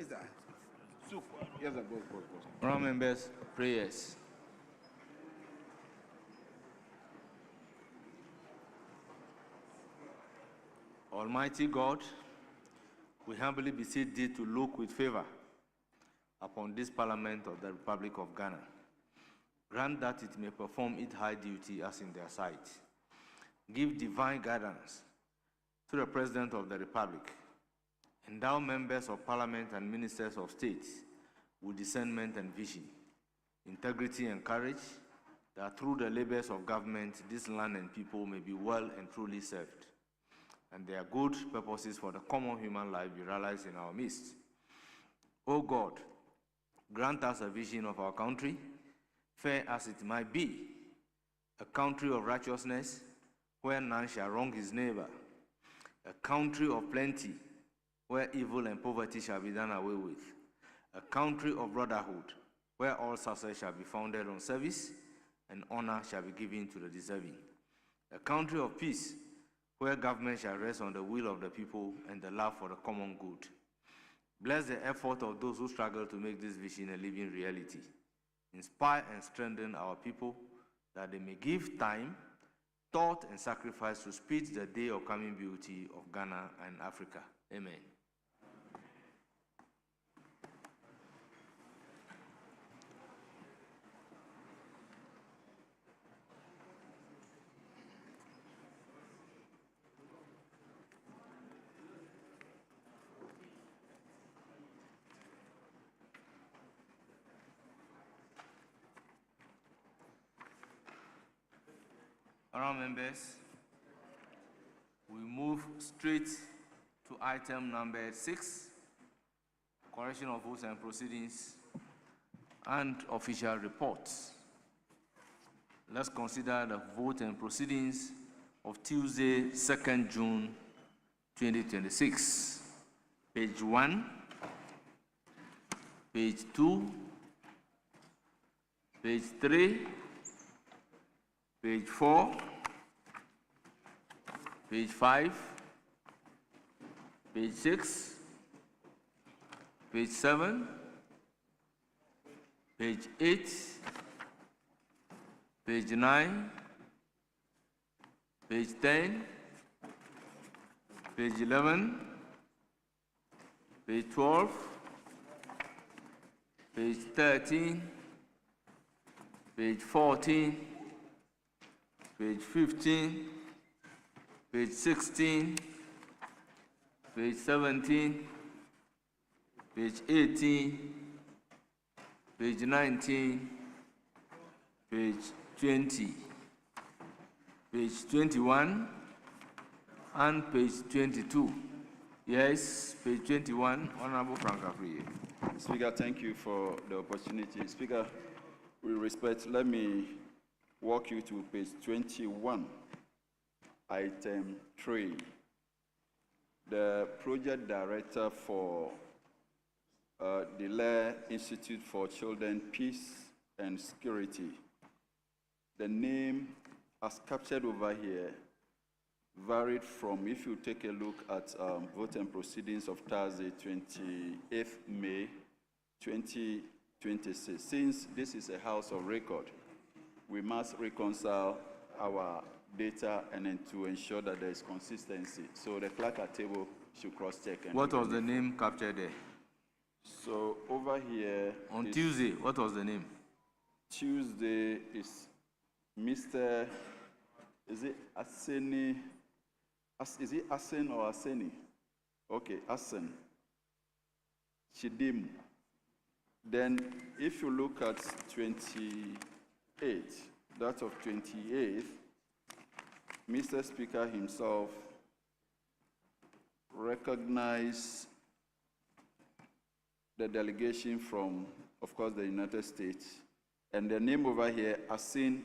is that? Soup. Yes, boss. Honourable members, prayers. Almighty God, we humbly beseech thee to look with favor upon this Parliament of the Republic of Ghana. Grant that it may perform its high duty as in their sight. Give divine guidance to the President of the Republic. Endow members of Parliament and ministers of state with discernment and vision, integrity and courage, that through the labors of government, this land and people may be well and truly served, and their good purposes for the common human life be realized in our midst. O God, grant us a vision of our country, fair as it might be, a country of righteousness, where none shall wrong his neighbor, a country of plenty, where evil and poverty shall be done away with, a country of brotherhood, where all success shall be founded on service, and honor shall be given to the deserving, a country of peace, where government shall rest on the will of the people and the love for the common good. Bless the effort of those who struggle to make this vision a living reality. Inspire and strengthen our people, that they may give time, thought, and sacrifice to speed the day of coming beauty of Ghana and Africa. Amen. Honourable members, we move straight to item number 6, correction of votes and proceedings and official reports. Let's consider the vote and proceedings of Tuesday, 2nd June 2026. Page 1, page 2, page 3, page 4, page 5, page 6, page 7, page 8, page 9, page 10, page 11, page 12, page 13, page 14, page 15, page 16, page 17, page 18, page 19, page 20, page 21, and page 22. Yes, page 21, Honorable Frank Afriye. Speaker, thank you for the opportunity. Speaker, with respect, let me walk you to page 21, item 3. The project director for the Lair Institute for Children, Peace and Security. The name as captured over here varied from, if you take a look at vote and proceedings of Thursday, 28th May 2026. Since this is a house of record, we must reconcile our data and then to ensure that there is consistency. So the clerk at table should cross-check. What was the name captured there? So over here... On Tuesday, what was the name? Tuesday is Mr. Is it Aseni? Is it Asen or Aseni? Okay, Asen. Chidim. Then if you look at 28, that of 28th, Mr. Speaker himself recognized the delegation from, of course, the United States. And the name over here, Asin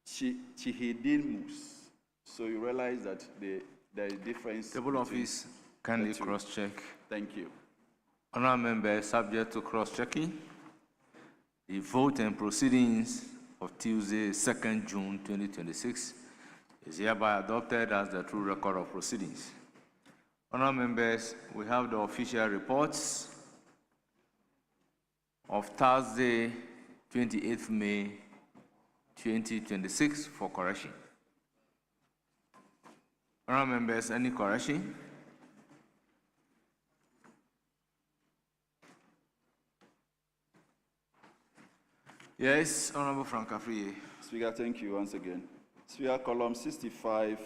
Chihidinmus. So you realize that there is difference. Table office, kindly cross-check. Thank you. Honourable members, subject to cross-checking, the vote and proceedings of Tuesday, 2nd June 2026 is hereby adopted as the true record of proceedings. Honourable members, we have the official reports of Thursday, 28th May 2026 for correction. Honourable members, any correction? Yes, Honourable Frank Afriye. Speaker, thank you once again. Speaker, column 65,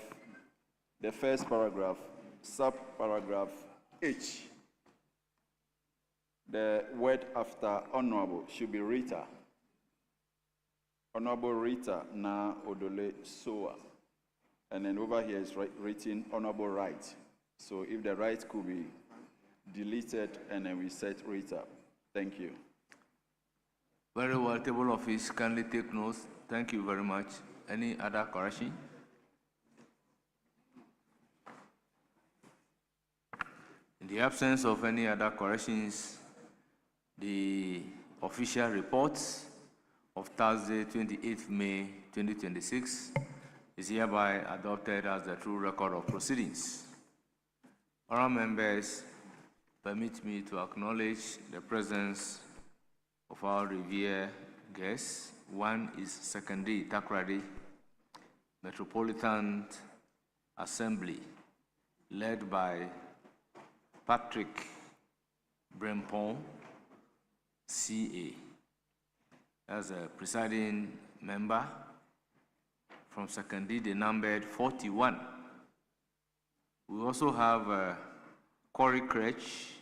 the first paragraph, sub-paragraph H. The word after honorable should be Rita. Honorable Rita na Odole Soa. And then over here is written honorable right. So if the right could be deleted and then we set Rita. Thank you. Very well, table office, kindly take notes. Thank you very much. Any other correction? In the absence of any other corrections, the official reports of Thursday, 28th May 2026 is hereby adopted as the true record of proceedings. Honourable members, permit me to acknowledge the presence of our revered guests. One is Secondary Takrady Metropolitan Assembly, led by Patrick Brempon, CA, as a presiding member. From Secondary, they numbered 41. We also have Corey Cretch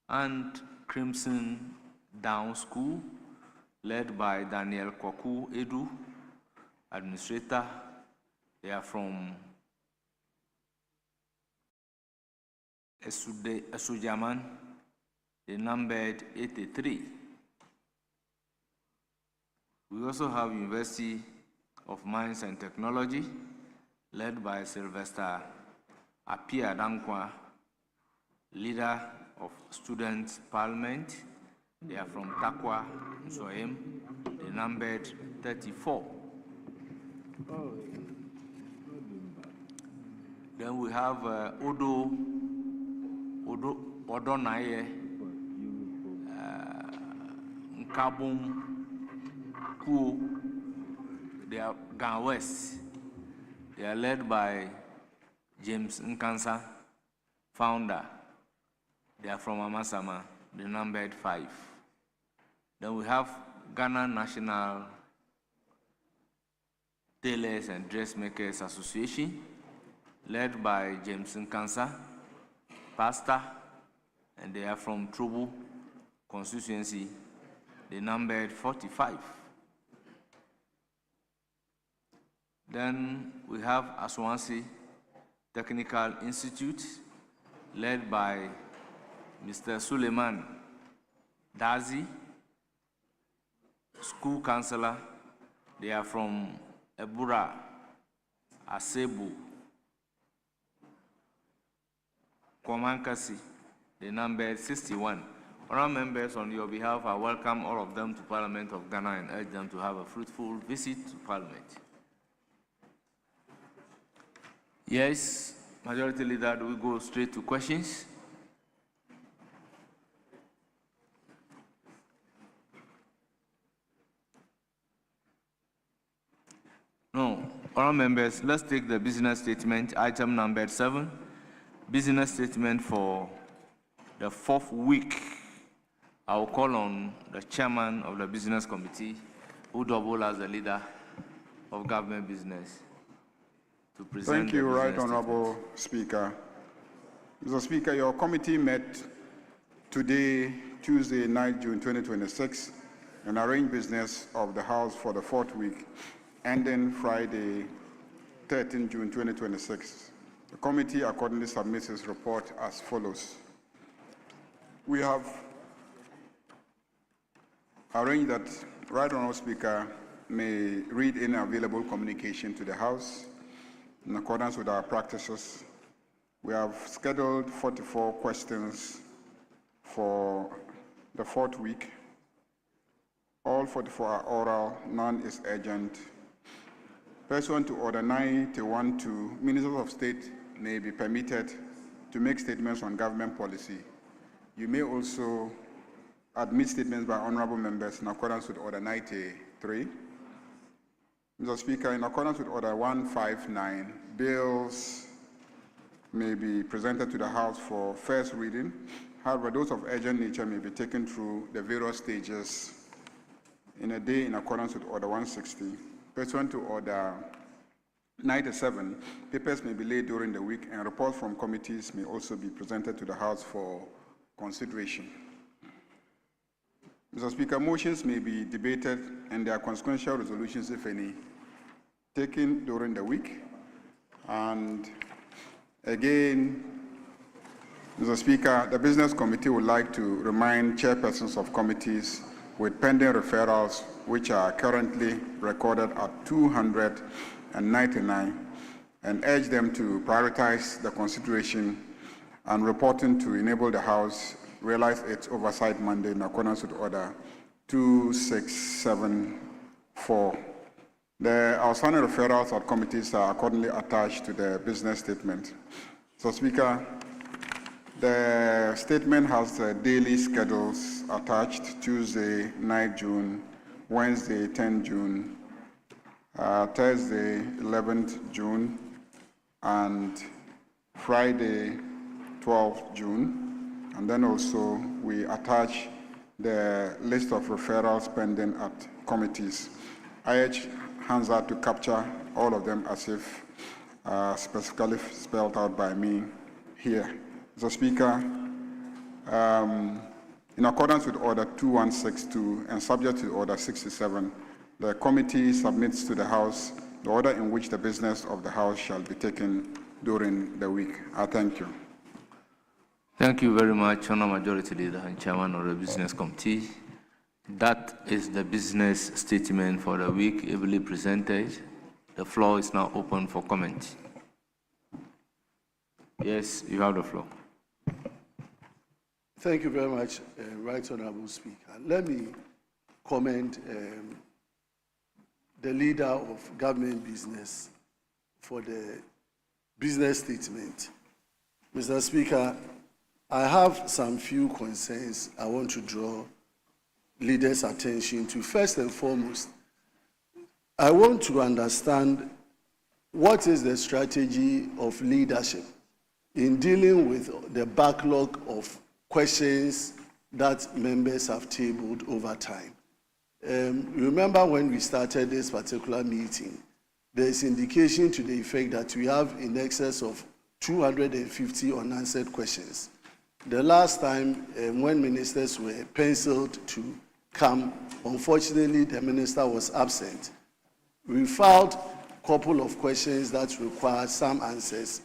and Crimson Down School, led by Daniel Kwaku Edu, administrator. They are from Esujaman. They numbered 83. We also have University of Mines and Technology, led by Sylvester Apia Dankwa, leader of Student Parliament. They are from Takwa, Nsoem. They numbered 34. Then we have Odonaye, Nkabum, Kuo. They are Gan West. They are led by James Nkansa, founder. They are from Amasama. They numbered 5. Then we have Ghana National Tailors and Dressmakers Association, led by James Nkansa, pastor, and they are from Trobu constituency. They numbered 45. Then we have Aswansi Technical Institute, led by Mr. Suleiman Dazi, school counselor. They are from Ebura, Asebu, Kwamankasi. They numbered 61. Honourable members, on your behalf, I welcome all of them to Parliament of Ghana and urge them to have a fruitful visit to Parliament. Yes, Majority Leader, do we go straight to questions? No. Honourable members, let's take the business statement, item number 7. Business statement for the 4th week. I will call on the chairman of the business committee, who double as the leader of government business, to present. Thank you, Right Honorable Speaker. Mr. Speaker, your committee met today, Tuesday, 9 June 2026, and arranged business of the House for the 4th week, ending Friday, 13 June 2026. The committee accordingly submits its report as follows. We have arranged that Right Honorable Speaker may read any available communication to the House in accordance with our practices. We have scheduled 44 questions for the 4th week. All 44 are oral, none is urgent. Pursuant to Order 91-2, Ministers of State may be permitted to make statements on government policy. You may also admit statements by honorable members in accordance with Order 93. Mr. Speaker, in accordance with Order 159, bills may be presented to the House for first reading. However, those of urgent nature may be taken through the various stages in a day in accordance with Order 160. Pursuant to Order 97, papers may be laid during the week, and reports from committees may also be presented to the House for consideration. Mr. Speaker, motions may be debated and their consequential resolutions, if any, taken during the week. And again, Mr. Speaker, the Business Committee would like to remind chairpersons of committees with pending referrals, which are currently recorded at 299, and urge them to prioritize the consideration and reporting to enable the House realize its oversight mandate in accordance with Order 2674. The outstanding referrals at committees are accordingly attached to the business statement. So, Speaker, the statement has the daily schedules attached: Tuesday, 9 June, Wednesday, 10 June, Thursday, 11th June, and Friday, 12th June. And then also we attach the list of referrals pending at committees. I urge Hansa to capture all of them as if specifically spelled out by me here. Mr. Speaker, in accordance with Order 2162 and subject to Order 67, the committee submits to the House the order in which the business of the House shall be taken during the week. I thank you. Thank you very much, Honourable Majority Leader and Chairman of the Business Committee. That is the business statement for the week ably presented. The floor is now open for comment. Yes, you have the floor. Thank you very much, Right Honourable Speaker. Let me commend the leader of government business for the business statement. Mr. Speaker, I have some few concerns I want to draw leaders' attention to. First and foremost, I want to understand what is the strategy of leadership in dealing with the backlog of questions that members have tabled over time. Remember when we started this particular meeting, there is indication to the effect that we have in excess of 250 unanswered questions. The last time when ministers were penciled to come, unfortunately the minister was absent. We filed a couple of questions that require some answers.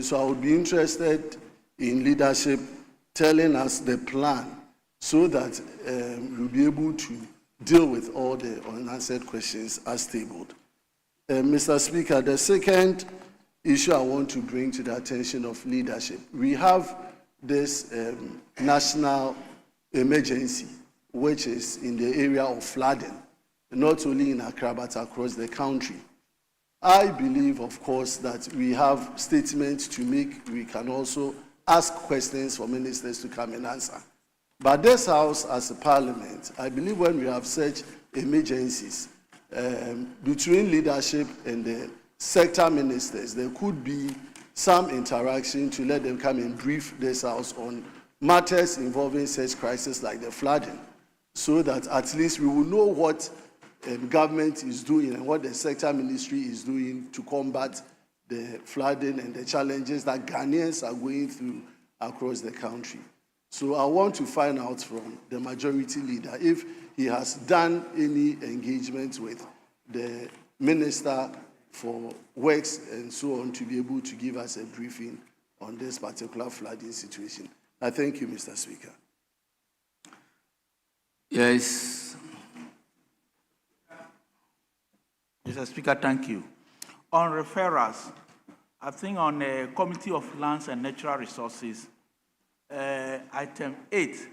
So I would be interested in leadership telling us the plan so that we'll be able to deal with all the unanswered questions as tabled. Mr. Speaker, the second issue I want to bring to the attention of leadership, we have this national emergency, which is in the area of flooding, not only in Accra but across the country. I believe, of course, that we have statements to make. We can also ask questions for ministers to come and answer. But this House, as a parliament, I believe when we have such emergencies, between leadership and the sector ministers, there could be some interaction to let them come and brief this House on matters involving such crises like the flooding, so that at least we will know what government is doing and what the sector ministry is doing to combat the flooding and the challenges that Ghanaians are going through across the country. So I want to find out from the majority leader if he has done any engagement with the Minister for Works and so on to be able to give us a briefing on this particular flooding situation. I thank you, Mr. Speaker. Yes. Mr. Speaker, thank you. On referrals, I think on the Committee of Lands and Natural Resources, item 8,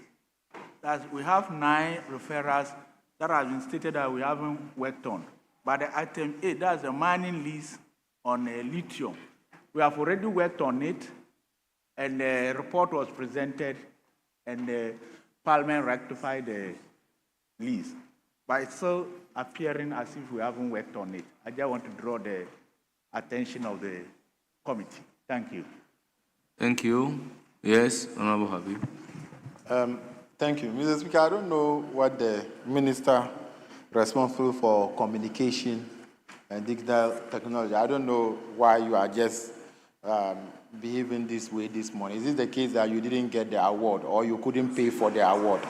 that we have 9 referrals that have been stated that we haven't worked on. But the item 8, that's the mining lease on lithium. We have already worked on it, and the report was presented, and Parliament rectify the list, but it's still appearing as if we haven't worked on it. I just want to draw the attention of the committee. Thank you. Thank you. Yes, Honorable Habib. Thank you. Mr. Speaker, I don't know what the minister responsible for communication and digital technology, I don't know why you are just behaving this way this morning. Is it the case that you didn't get the award or you couldn't pay for the award?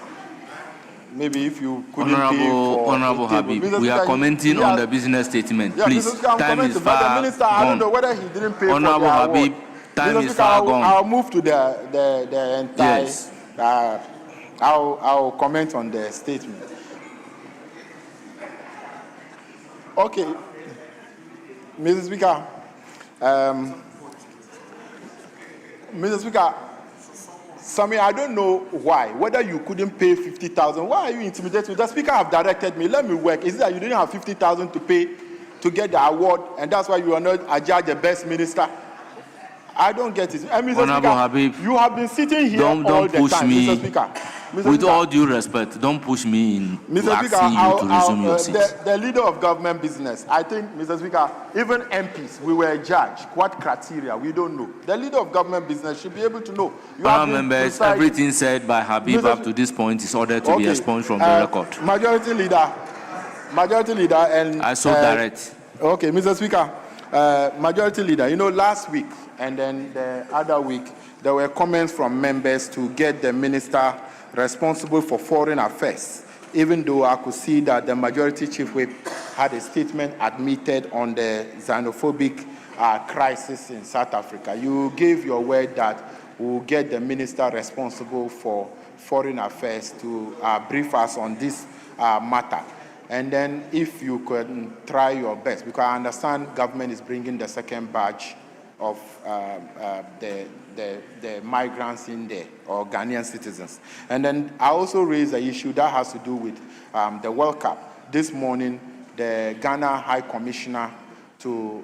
Maybe if you couldn't pay for Honorable Habib, we are commenting on the business statement. Yeah, Please, Mr. Speaker, I'm time is commenting, but far the minister, I don't know gone. whether he didn't pay Honorable for the award. Habib, time Mr. is Speaker, far gone. I'll move to the entire. Yes. I'll comment on the statement. Okay, Mr. Speaker. Mr. Speaker, Sammy, I don't know why. Whether you couldn't pay 50,000, why are you intimidating me? The Speaker have directed me. Let me work. Is it that you didn't have 50,000 to pay to get the award, and that's why you are not adjudged the best minister? I don't get it. And Mr. Honorable Speaker, Habib, you have been sitting here don't all the push time, me. Mr. Speaker. Mr. With Speaker, all due respect, don't push me in Mr. Speaker, asking you to resume your seat. the leader of government business, I think, Mr. Speaker, even MPs, we were judged. What criteria? We don't know. The leader of government business should be able to know. Honourable members, everything said by Habib up to this point is ordered to be expunged from the record. Majority leader, and I so direct. Okay, Mr. Speaker, majority leader, last week and then the other week, there were comments from members to get the minister responsible for foreign affairs, even though I could see that the majority chief whip had a statement admitted on the xenophobic crisis in South Africa. You gave your word that we'll get the minister responsible for foreign affairs to brief us on this matter. And then if you could try your best, because I understand government is bringing the second batch of the migrants in there, or Ghanaian citizens. And then I also raised an issue that has to do with the World Cup. This morning, the Ghana High Commissioner to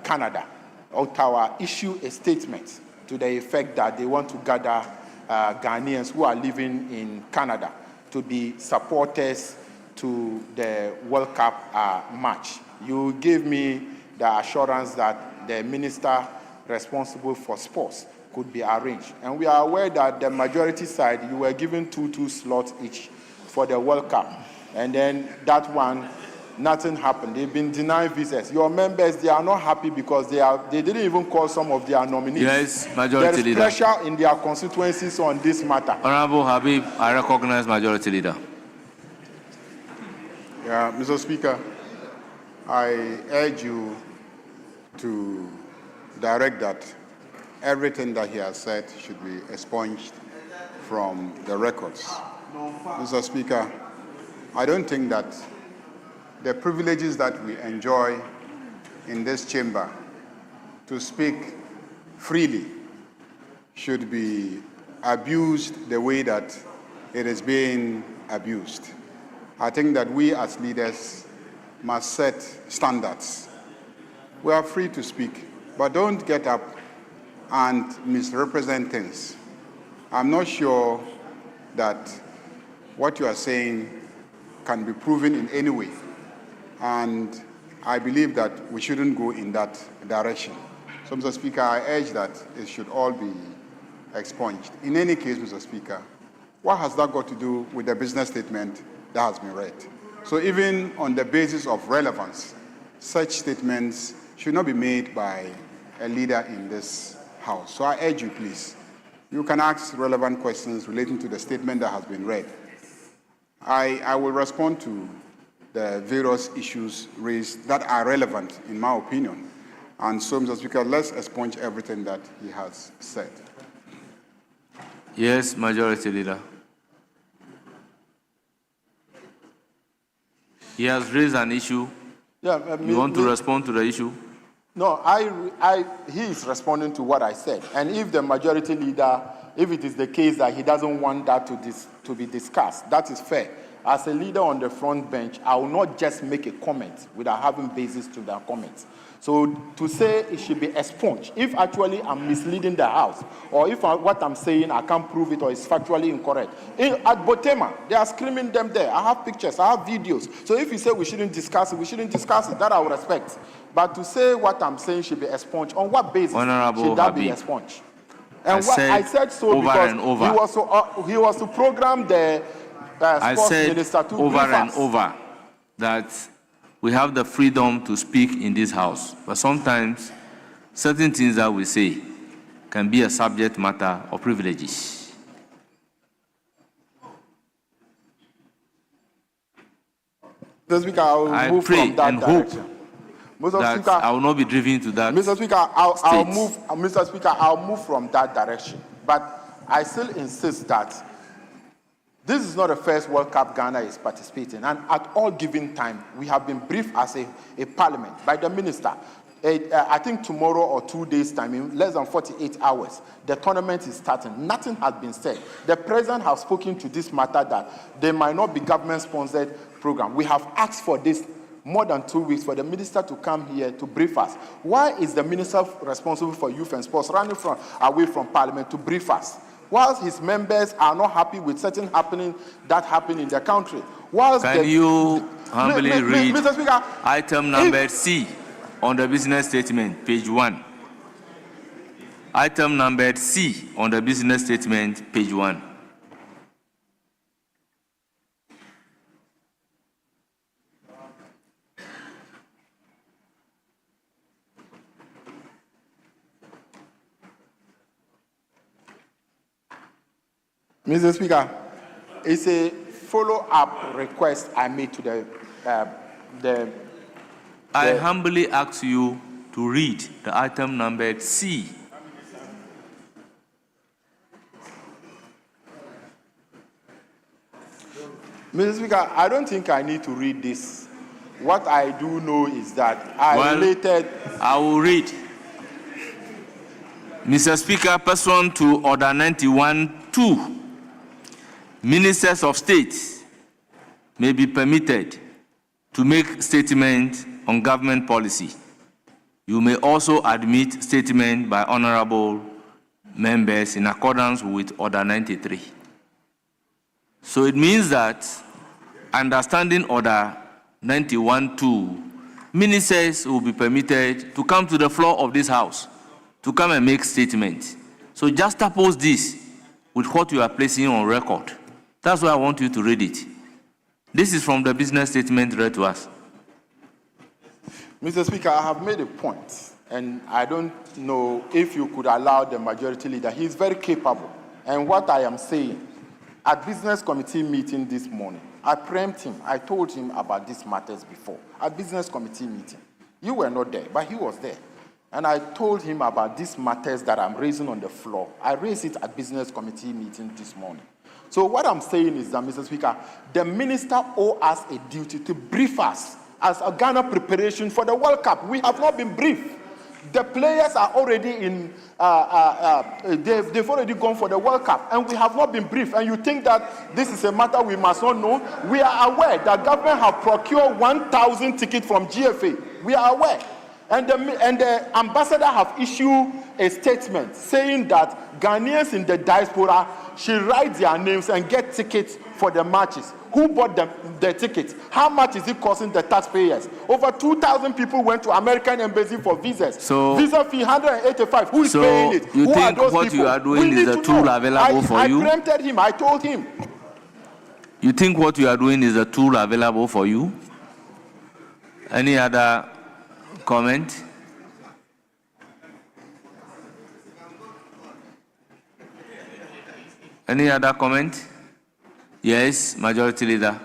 Canada, Ottawa, issued a statement to the effect that they want to gather Ghanaians who are living in Canada to be supporters to the World Cup match. You gave me the assurance that the minister responsible for sports could be arranged. And we are aware that the majority side, you were given two slots each for the World Cup. And then that one, nothing happened. They've been denied visas. Your members, they are not happy because they didn't even call some of their nominees. Yes, majority leader. There is pressure in their constituencies on this matter. Honorable Habib, I recognize majority leader. Yeah, Mr. Speaker, I urge you to direct that everything that he has said should be expunged from the records. Mr. Speaker, I don't think that the privileges that we enjoy in this chamber to speak freely should be abused the way that it is being abused. I think that we as leaders must set standards. We are free to speak, but don't get up and misrepresent things. I'm not sure that what you are saying can be proven in any way, and I believe that we shouldn't go in that direction. So, Mr. Speaker, I urge that it should all be expunged. In any case, Mr. Speaker, what has that got to do with the business statement that has been read? So even on the basis of relevance, such statements should not be made by a leader in this House. So I urge you, please, you can ask relevant questions relating to the statement that has been read. I will respond to the various issues raised that are relevant, in my opinion. And so, Mr. Speaker, let's expunge everything that he has said. Yes, majority leader. He has raised an issue. Yeah, You want to respond to the issue? No, he is responding to what I said. And if the majority leader if it is the case that he doesn't want that to be discussed, that is fair. As a leader on the front bench, I will not just make a comment without having basis to that comment. So to say it should be expunged, if actually I'm misleading the House, or if what I'm saying I can't prove it or it's factually incorrect. At Botema, they are screaming them there. I have pictures, I have videos. So if you say we shouldn't discuss it, we shouldn't discuss it. That I will respect. But to say what I'm saying should be expunged, on what basis Honorable should that be Habib, expunged? And I said so over because and over. He was to program the sports minister to over brief and us. over that we have the freedom to speak in this house, but sometimes certain things that we say can be a subject matter of privileges. Mr. Speaker, I I pray from that and direction. hope Mr. that Speaker, I will not be driven to that. Mr. Speaker, I'll state. move. Mr. Speaker, I'll move from that direction. But I still insist that this is not the first World Cup Ghana is participating, and at all given time, we have been briefed as a parliament by the minister. I think tomorrow or 2 days' time, in less than 48 hours, the tournament is starting. Nothing has been said. The president has spoken to this matter that there might not be government-sponsored program. We have asked for this more than 2 weeks for the minister to come here to brief us. Why is the minister responsible for youth and sports running away from parliament to brief us? Whilst his members are not happy with certain happening that happen in the country. Can you humbly read Mr. Speaker, item number C on the business statement, page 1? Item number C on the business statement, page 1. Mr. Speaker, it's a follow-up request I made to I humbly ask you to read the item number C. Mr. Speaker, I don't think I need to read this. What I do know is that I will read. Mr. Speaker, pursuant to Order 91-2, ministers of state may be permitted to make statements on government policy. You may also admit statements by honorable members in accordance with Order 93. So it means that, understanding Order 91-2, ministers will be permitted to come to the floor of this House to come and make statements. So just oppose this with what you are placing on record. That's why I want you to read it. This is from the business statement read to us. Mr. Speaker, I have made a point, and I don't know if you could allow the majority leader. He is very capable. And what I am saying, at business committee meeting this morning, I preempted him. I told him about these matters before. At business committee meeting, you were not there, but he was there. And I told him about these matters that I'm raising on the floor. I raised it at business committee meeting this morning. So what I'm saying is that, Mr. Speaker, the minister owes us a duty to brief us as a Ghana preparation for the World Cup. We have not been briefed. The players are already in, they've already gone for the World Cup, and we have not been briefed. And you think that this is a matter we must not know? We are aware that government have procured 1,000 tickets from GFA. We are aware. And the ambassador have issued a statement saying that Ghanaians in the diaspora should write their names and get tickets for the matches. Who bought the tickets? How much is it costing the taxpayers? Over 2,000 people went to American embassy for visas. So, visa fee 185. Who is paying it? You Who think are those what people? you are doing is a tool available for you? I preempted him. I told him. You think what you are doing is a tool available for you? Any other comment? Any other comment? Yes, Majority Leader.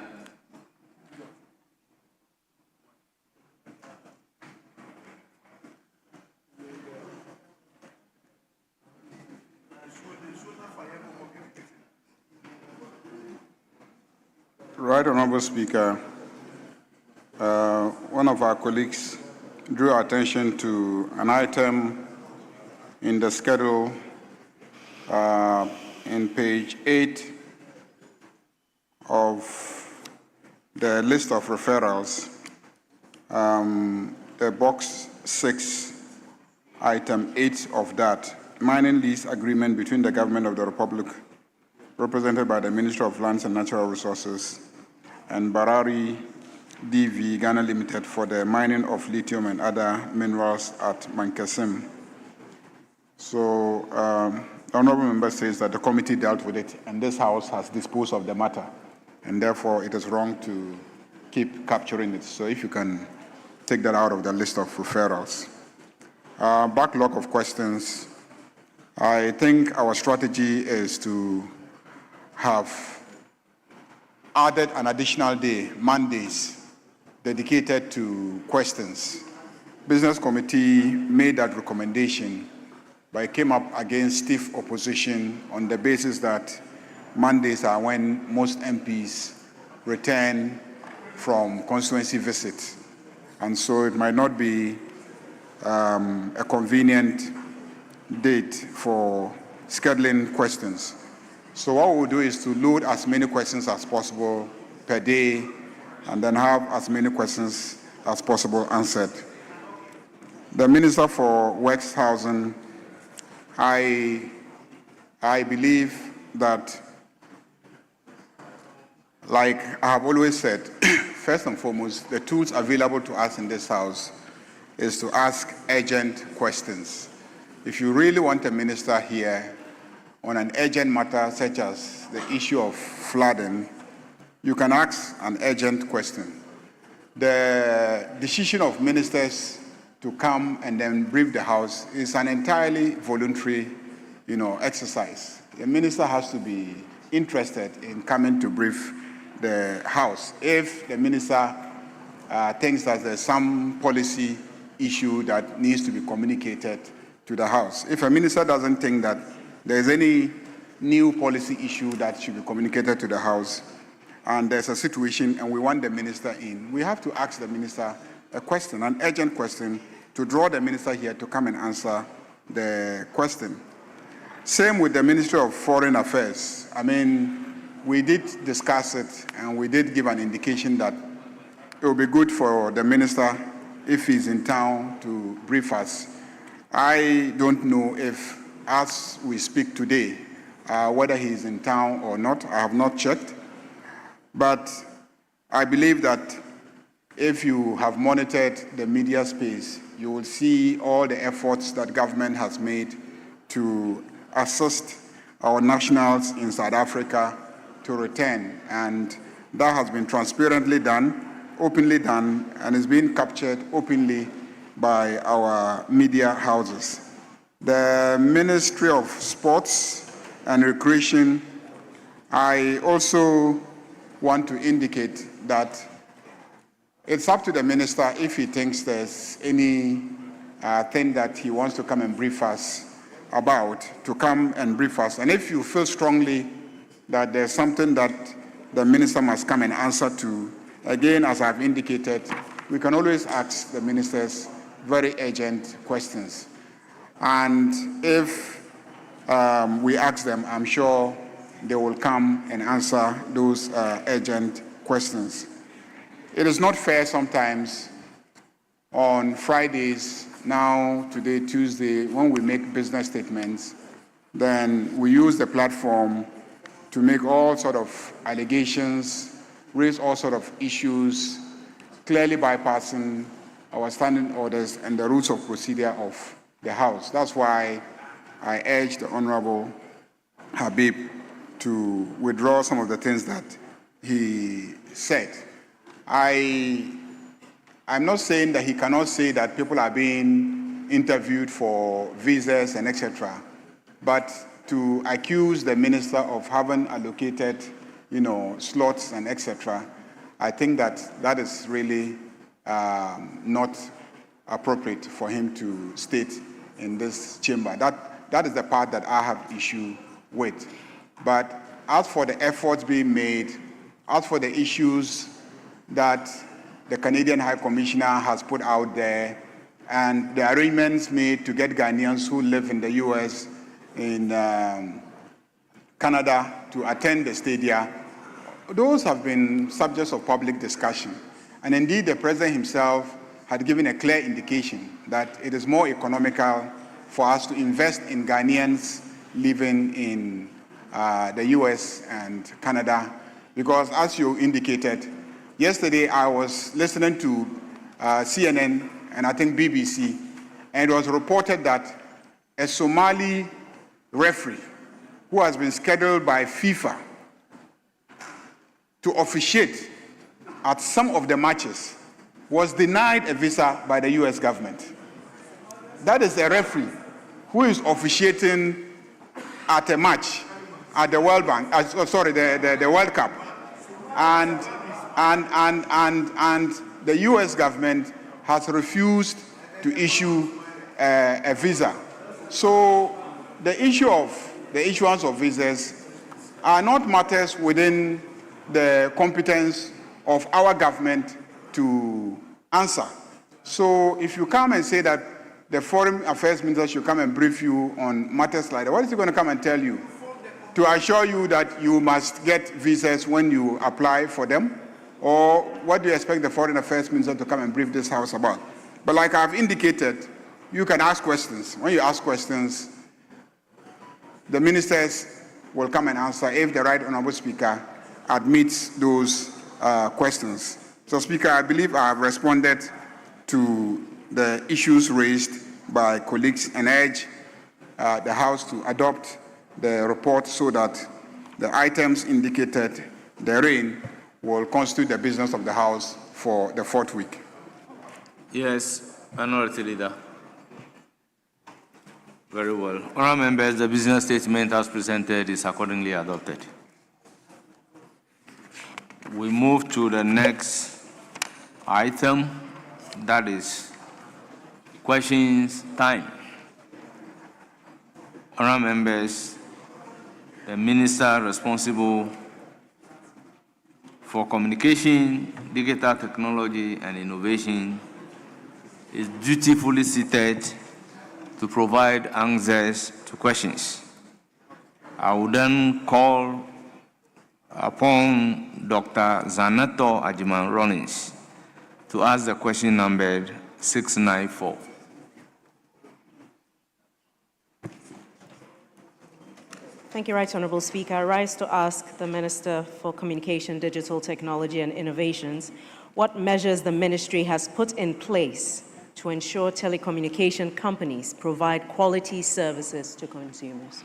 Right Honorable Speaker, one of our colleagues drew our attention to an item in the schedule in page 8 of the list of referrals, the box 6, item 8 of that, mining lease agreement between the government of the Republic, represented by the Ministry of Lands and Natural Resources, and Barari DV Ghana Limited for the mining of lithium and other minerals at Mankasim. So the honorable member says that the committee dealt with it and this House has disposed of the matter, and therefore it is wrong to keep capturing it. So if you can take that out of the list of referrals. Backlog of questions. I think our strategy is to have added an additional day, Mondays, dedicated to questions. Business committee made that recommendation, but it came up against stiff opposition on the basis that Mondays are when most MPs return from constituency visits. And so it might not be a convenient date for scheduling questions. So what we'll do is to load as many questions as possible per day and then have as many questions as possible answered. The Minister for Works, Housing, I believe that, like I have always said, first and foremost, the tools available to us in this House is to ask urgent questions. If you really want a minister here on an urgent matter such as the issue of flooding, you can ask an urgent question. The decision of ministers to come and then brief the House is an entirely voluntary, exercise. The minister has to be interested in coming to brief the House. If the minister thinks that there's some policy issue that needs to be communicated to the House. If a minister doesn't think that there's any new policy issue that should be communicated to the House, and there's a situation and we want the minister in, we have to ask the minister a question, an urgent question, to draw the minister here to come and answer the question. Same with the Ministry of Foreign Affairs. I mean, we did discuss it and we did give an indication that it would be good for the minister, if he's in town, to brief us. I don't know if, as we speak today, whether he's in town or not. I have not checked. But I believe that if you have monitored the media space, you will see all the efforts that government has made to assist our nationals in South Africa to return. And that has been transparently done, openly done, and is being captured openly by our media houses. The Ministry of Sports and Recreation, I also want to indicate that it's up to the minister if he thinks there's any thing that he wants to come and brief us about, to come and brief us. And if you feel strongly that there's something that the minister must come and answer to, again, as I've indicated, we can always ask the ministers very urgent questions. And if we ask them, I'm sure they will come and answer those urgent questions. It is not fair sometimes on Fridays, now, today, Tuesday, when we make business statements, then we use the platform to make all sort of allegations, raise all sort of issues, clearly bypassing our standing orders and the rules of procedure of the House. That's why I urge the Honorable Habib to withdraw some of the things that he said. I'm not saying that he cannot say that people are being interviewed for visas and etc., but to accuse the minister of having allocated, slots and etc., I think that is really not appropriate for him to state in this chamber. That is the part that I have issue with. But as for the efforts being made, as for the issues that the Canadian High Commissioner has put out there, and the arrangements made to get Ghanaians who live in the US, in Canada to attend the stadia, those have been subjects of public discussion. And indeed, the president himself had given a clear indication that it is more economical for us to invest in Ghanaians living in the US and Canada, because as you indicated, yesterday I was listening to CNN and I think BBC, and it was reported that a Somali referee who has been scheduled by FIFA to officiate at some of the matches was denied a visa by the US government. That is a referee who is officiating at a match at the World Bank, the World Cup. And the US government has refused to issue a visa. So the issuance of visas are not matters within the competence of our government to answer. So if you come and say that the Foreign Affairs Minister should come and brief you on matters like that, what is he going to come and tell you? To assure you that you must get visas when you apply for them? Or what do you expect the Foreign Affairs Minister to come and brief this House about? But like I've indicated, you can ask questions. When you ask questions, the ministers will come and answer if the Right Honourable Speaker admits those questions. So, Speaker, I believe I have responded to the issues raised by colleagues and urge the House to adopt the report so that the items indicated therein will constitute the business of the House for the fourth week. Yes, Minority Leader. Very well. Honourable members, the business statement as presented is accordingly adopted. We move to the next item, that is questions time. Honourable members, the Minister responsible for Communication, Digital Technology and Innovation is dutifully seated to provide answers to questions. I will then call upon Dr. Zanato Ajiman Rollins to ask the question numbered 694. Thank you, Right Honourable Speaker. I rise to ask the Minister for Communication, Digital Technology and Innovations what measures the ministry has put in place to ensure telecommunication companies provide quality services to consumers.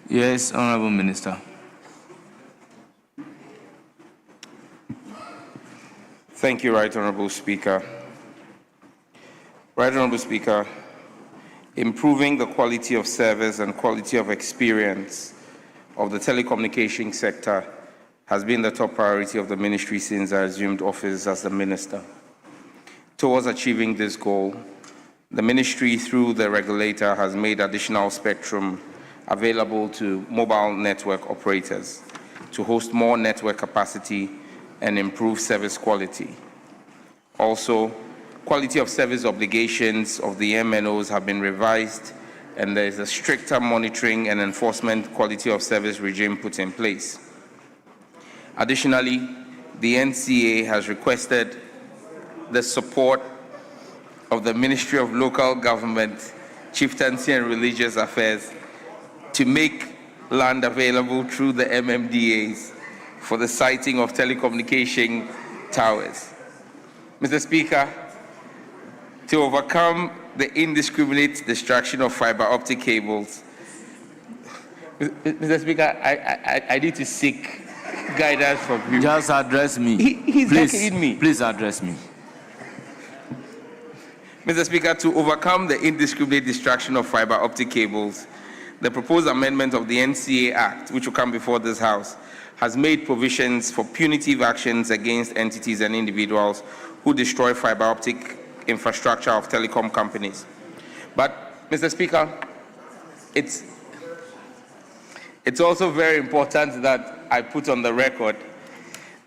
Yes, Honourable Minister. Thank you, Right Honourable Speaker. Right Honourable Speaker, improving the quality of service and quality of experience of the telecommunication sector has been the top priority of the ministry since I assumed office as the minister. Towards achieving this goal, the ministry, through the regulator, has made additional spectrum available to mobile network operators to host more network capacity and improve service quality. Also, quality of service obligations of the MNOs have been revised, and there is a stricter monitoring and enforcement quality of service regime put in place. Additionally, the NCA has requested the support of the Ministry of Local Government, Chieftaincy and Religious Affairs to make land available through the MMDAs for the siting of telecommunication towers. Mr. Speaker, to overcome the indiscriminate destruction of fiber optic cables, Mr. Speaker, I need to seek guidance from you. Just address me. He's blocking me. Please address me. Mr. Speaker, to overcome the indiscriminate destruction of fiber optic cables, the proposed amendment of the NCA Act, which will come before this House, has made provisions for punitive actions against entities and individuals who destroy fiber optic infrastructure of telecom companies. But, Mr. Speaker, it's also very important that I put on the record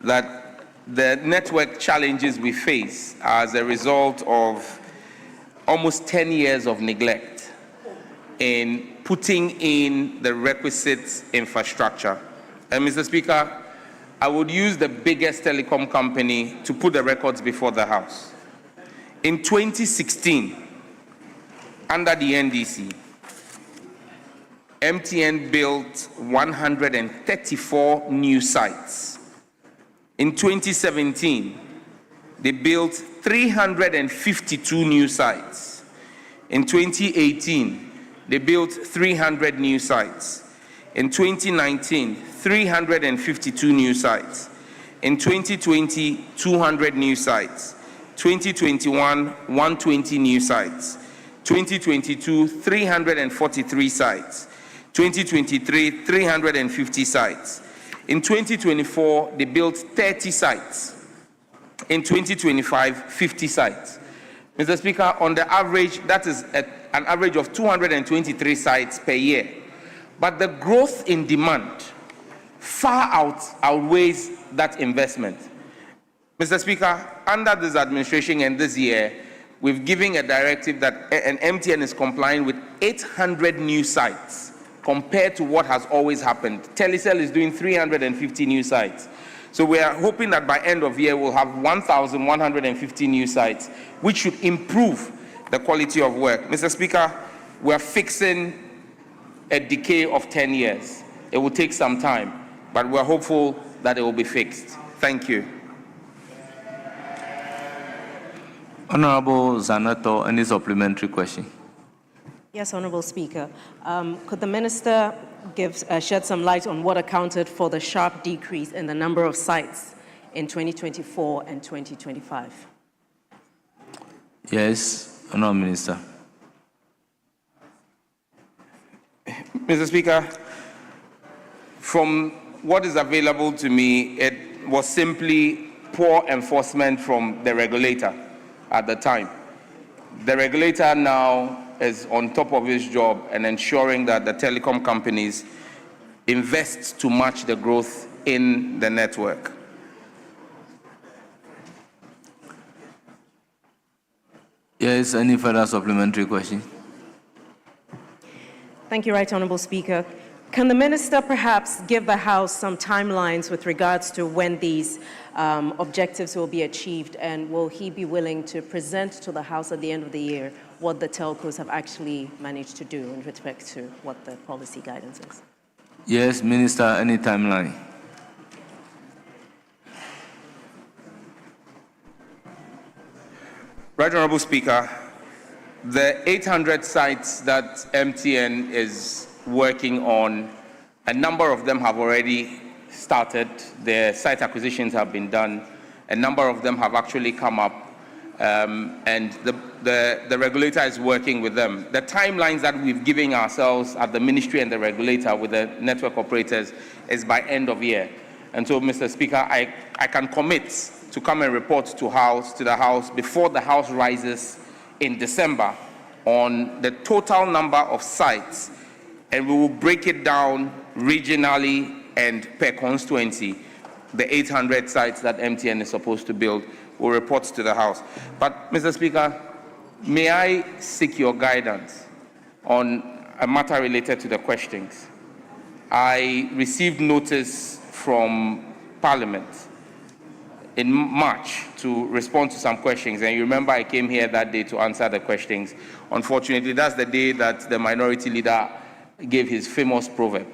that the network challenges we face are as a result of almost 10 years of neglect in putting in the requisite infrastructure. And Mr. Speaker, I would use the biggest telecom company to put the records before the House. In 2016, under the NDC, MTN built 134 new sites. In 2017, they built 352 new sites. In 2018, they built 300 new sites. In 2019, 352 new sites. In 2020, 200 new sites. 2021, 120 new sites. 2022, 343 sites. 2023, 350 sites. In 2024, they built 30 sites. In 2025, 50 sites. Mr. Speaker, on the average, that is an average of 223 sites per year. But the growth in demand far outweighs that investment. Mr. Speaker, under this administration and this year, we've given a directive that an MTN is complying with 800 new sites compared to what has always happened. Telecel is doing 350 new sites. So we are hoping that by end of year, we'll have 1,150 new sites, which should improve the quality of work. Mr. Speaker, we're fixing a decay of 10 years. It will take some time, but we're hopeful that it will be fixed. Thank you. Honorable Zanato, any supplementary question? Yes, Honorable Speaker. Could the Minister shed some light on what accounted for the sharp decrease in the number of sites in 2024 and 2025? Yes, Honorable Minister. Mr. Speaker, from what is available to me, it was simply poor enforcement from the regulator at the time. The regulator now is on top of his job and ensuring that the telecom companies invest to match the growth in the network. Yes, any further supplementary question? Thank you, Right Honorable Speaker. Can the Minister perhaps give the House some timelines with regards to when these objectives will be achieved, and will he be willing to present to the House at the end of the year what the telcos have actually managed to do in respect to what the policy guidance is? Yes, Minister, any timeline? Right Honorable Speaker, the 800 sites that MTN is working on, a number of them have already started. Their site acquisitions have been done. A number of them have actually come up, and the regulator is working with them. The timelines that we've given ourselves at the ministry and the regulator with the network operators is by end of year. And so, Mr. Speaker, I can commit to come and report to the House before the House rises in December on the total number of sites, and we will break it down regionally and per constituency. The 800 sites that MTN is supposed to build will report to the House. But, Mr. Speaker, may I seek your guidance on a matter related to the questions? I received notice from Parliament in March to respond to some questions, and you remember I came here that day to answer the questions. Unfortunately, that's the day that the minority leader gave his famous proverb,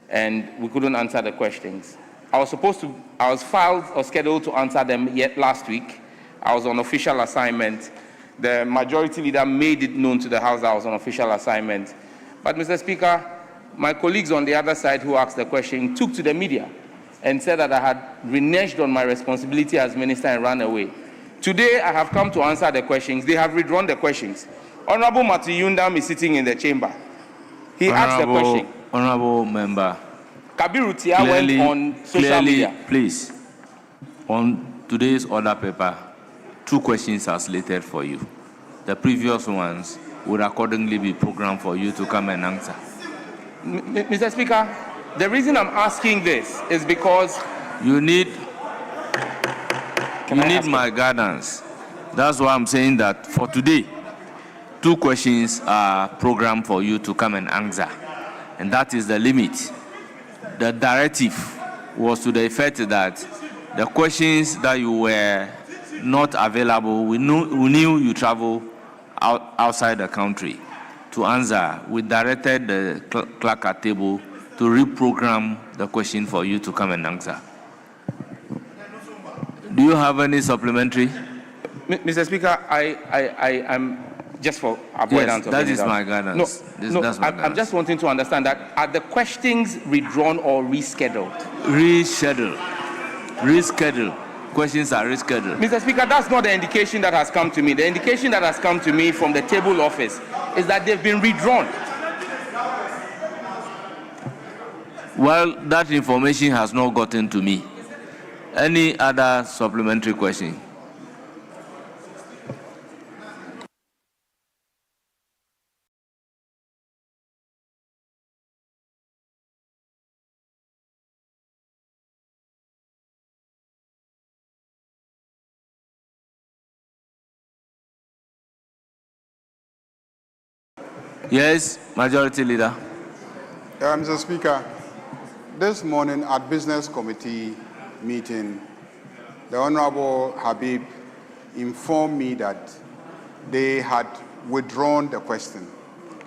and we couldn't answer the questions. I was scheduled to answer them yet last week. I was on official assignment. The majority leader made it known to the House that I was on official assignment. But, Mr. Speaker, my colleagues on the other side who asked the question took to the media and said that I had reneged on my responsibility as minister and ran away. Today, I have come to answer the questions. They have withdrawn the questions. Honorable Matuyundam is sitting in the chamber. He asked the question. Honorable member. Kabiru Tia went on social media. Please, on today's order paper, 2 questions are slated for you. The previous ones would accordingly be programmed for you to come and answer. Mr. Speaker, the reason I'm asking this is because you need Can You I need ask my guidance. That's why I'm saying that for today, 2 questions are programmed for you to come and answer. And that is the limit. The directive was to the effect that the questions that you were not available, we knew you travel outside the country to answer. We directed the clerk at table to reprogram the question for you to come and answer. Do you have any supplementary? Mr. Speaker, I'm just for avoidance Yes, of that any is doubt. my guidance. That's my I'm guidance. just wanting to understand that are the questions withdrawn or rescheduled? Reschedule. Questions are rescheduled. Mr. Speaker, that's not the indication that has come to me. The indication that has come to me from the table office is that they've been withdrawn. Well, that information has not gotten to me. Any other supplementary question? Yes, Majority Leader. Mr. Speaker, this morning at Business Committee meeting, the Honorable Habib informed me that they had withdrawn the question,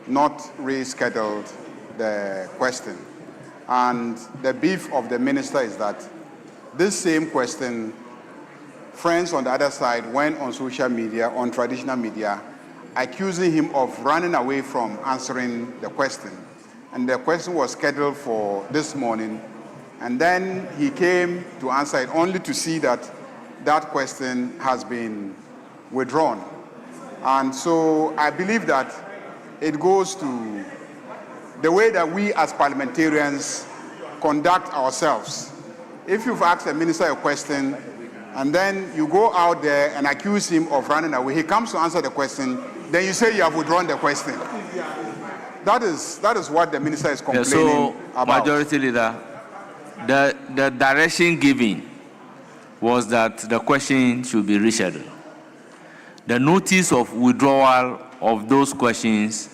not rescheduled the question. And the beef of the minister is that this same question, friends on the other side went on social media, on traditional media, accusing him of running away from answering the question. And the question was scheduled for this morning. And then he came to answer it only to see that that question has been withdrawn. And so I believe that it goes to the way that we as parliamentarians conduct ourselves. If you've asked a minister a question and then you go out there and accuse him of running away, he comes to answer the question, then you say you have withdrawn the question. That is what the minister is complaining about. Majority Leader, the direction given was that the question should be rescheduled. The notice of withdrawal of those questions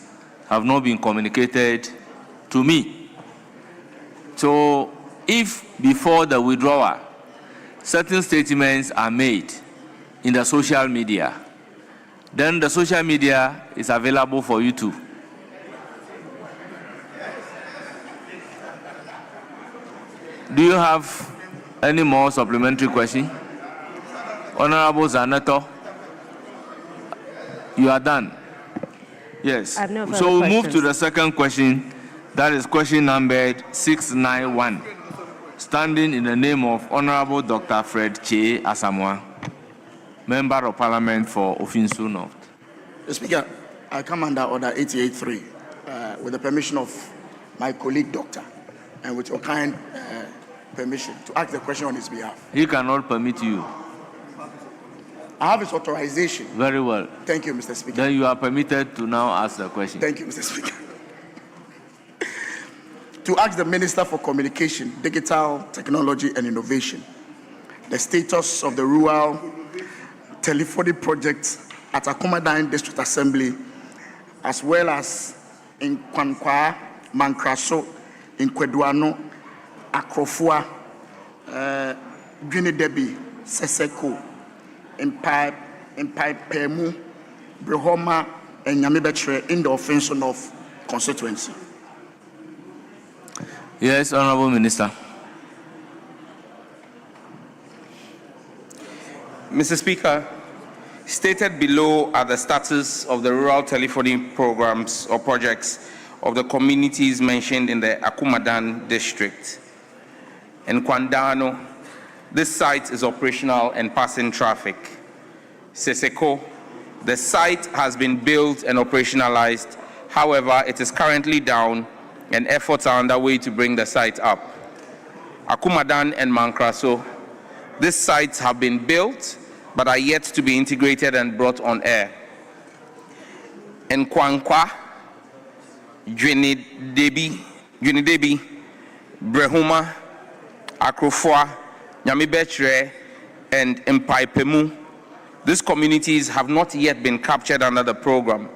have not been communicated to me. So if before the withdrawal, certain statements are made in the social media, then the social media is available for you to. Do you have any more supplementary question? Honorable Zanato, you are done. Yes. I have no further So we move to questions. the second question. That is question numbered 691. Standing in the name of Honorable Dr. Fred Che Asamoah, Member of Parliament for Ofinsu North. Mr. Speaker, I come under Order 88.3 with the permission of my colleague, Doctor, and with your kind permission to ask the question on his behalf. He cannot permit you. I have his authorization. Very well. Thank you, Mr. Speaker. Then you are permitted to now ask the question. Thank you, Mr. Speaker. To ask the Minister for Communication, Digital Technology and Innovation the status of the rural telephony project at Akumadan District Assembly, as well as in Kwankwa, Mankraso, in Kweduano, Akrofua, Gwinidebi, Seseko, in Pemu, Brehoma, and Nyamibetre in the Ofinsu North constituency. Yes, Honorable Minister. Mr. Speaker, stated below are the status of the rural telephony programs or projects of the communities mentioned in the Akumadan district. In Kwandano, this site is operational and passing traffic. Seseko, the site has been built and operationalized. However, it is currently down and efforts are underway to bring the site up. Akumadan and Mankraso, these sites have been built but are yet to be integrated and brought on air. In Kwankwa, Gwinidebi, Brehoma, Akrofua, Nyamibetre, and Mpaipemu. These communities have not yet been captured under the program.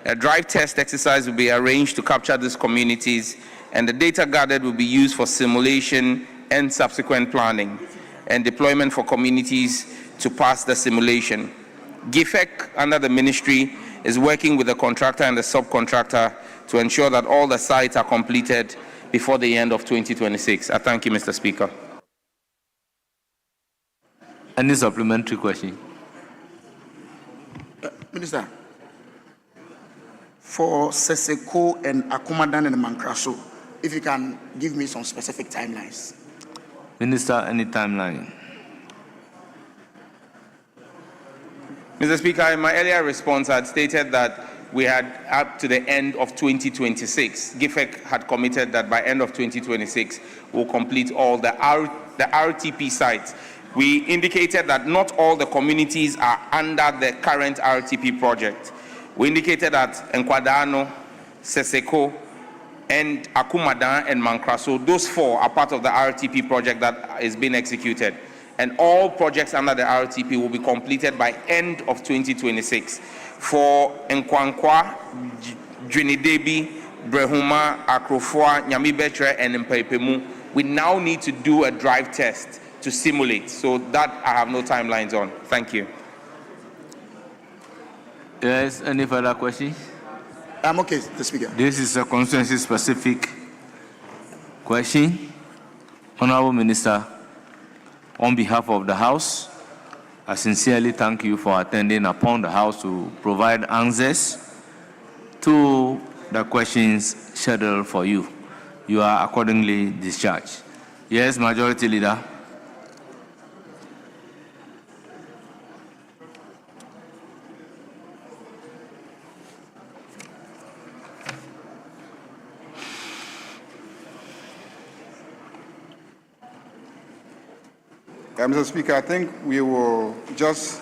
A drive test exercise will be arranged to capture these communities, and the data gathered will be used for simulation and subsequent planning and deployment for communities to pass the simulation. GIFEC, under the ministry, is working with the contractor and the subcontractor to ensure that all the sites are completed before the end of 2026. I thank you, Mr. Speaker. Any supplementary question? Minister, for Seseko and Akumadan and Mankraso, if you can give me some specific timelines. Minister, any timeline? Mr. Speaker, in my earlier response, I had stated that we had up to the end of 2026. GIFEC had committed that by end of 2026, we'll complete all the RTP sites. We indicated that not all the communities are under the current RTP project. We indicated that Nkwadano, Seseko, and Akumadan and Mankraso, those four are part of the RTP project that is being executed. And all projects under the RTP will be completed by end of 2026. For Nkwankwa, Dwinidebi, Brehuma, Akrofua, Nyamibetre, and Mpaipemu, we now need to do a drive test to simulate. So that I have no timelines on. Thank you. Yes, any further questions? I'm okay, the Speaker. This is a constituency-specific question. Honorable Minister, on behalf of the House, I sincerely thank you for attending upon the House to provide answers to the questions scheduled for you. You are accordingly discharged. Yes, Majority Leader. Mr. Speaker, I think we will just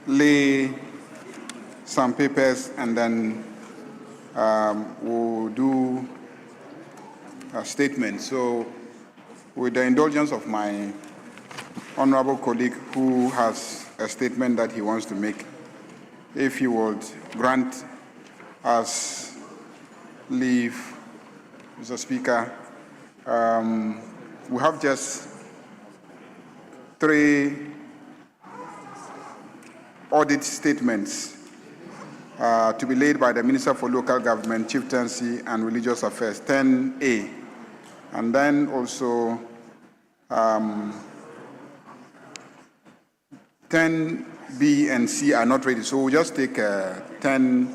lay some papers and then we'll do a statement. So, with the indulgence of my honorable colleague who has a statement that he wants to make, if he would grant us leave, Mr. Speaker, we have just 3 audit statements to be laid by the Minister for Local Government, Chieftaincy and Religious Affairs, 10A. And then also 10B and C are not ready. So we'll just take 10A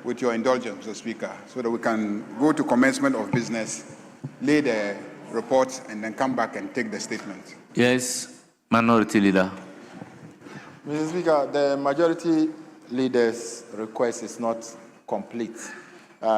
with your indulgence, Mr. Speaker, so that we can go to commencement of business, lay the report, and then come back and take the statement. Yes, Minority Leader. Mr. Speaker, the Majority Leader's request is not complete,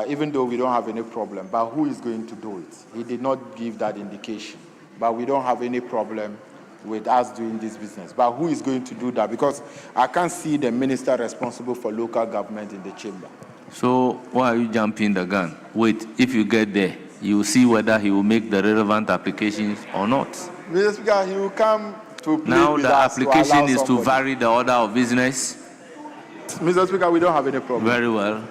even though we don't have any problem. But who is going to do it? He did not give that indication. But we don't have any problem with us doing this business. But who is going to do that? Because I can't see the minister responsible for local government in the chamber. So why are you jumping the gun? Wait, if you get there, you will see whether he will make the relevant applications or not. Mr. Speaker, he will come to play Now with the us application is to somebody. vary the order of business. Mr. Speaker, we don't have any problem. Very well.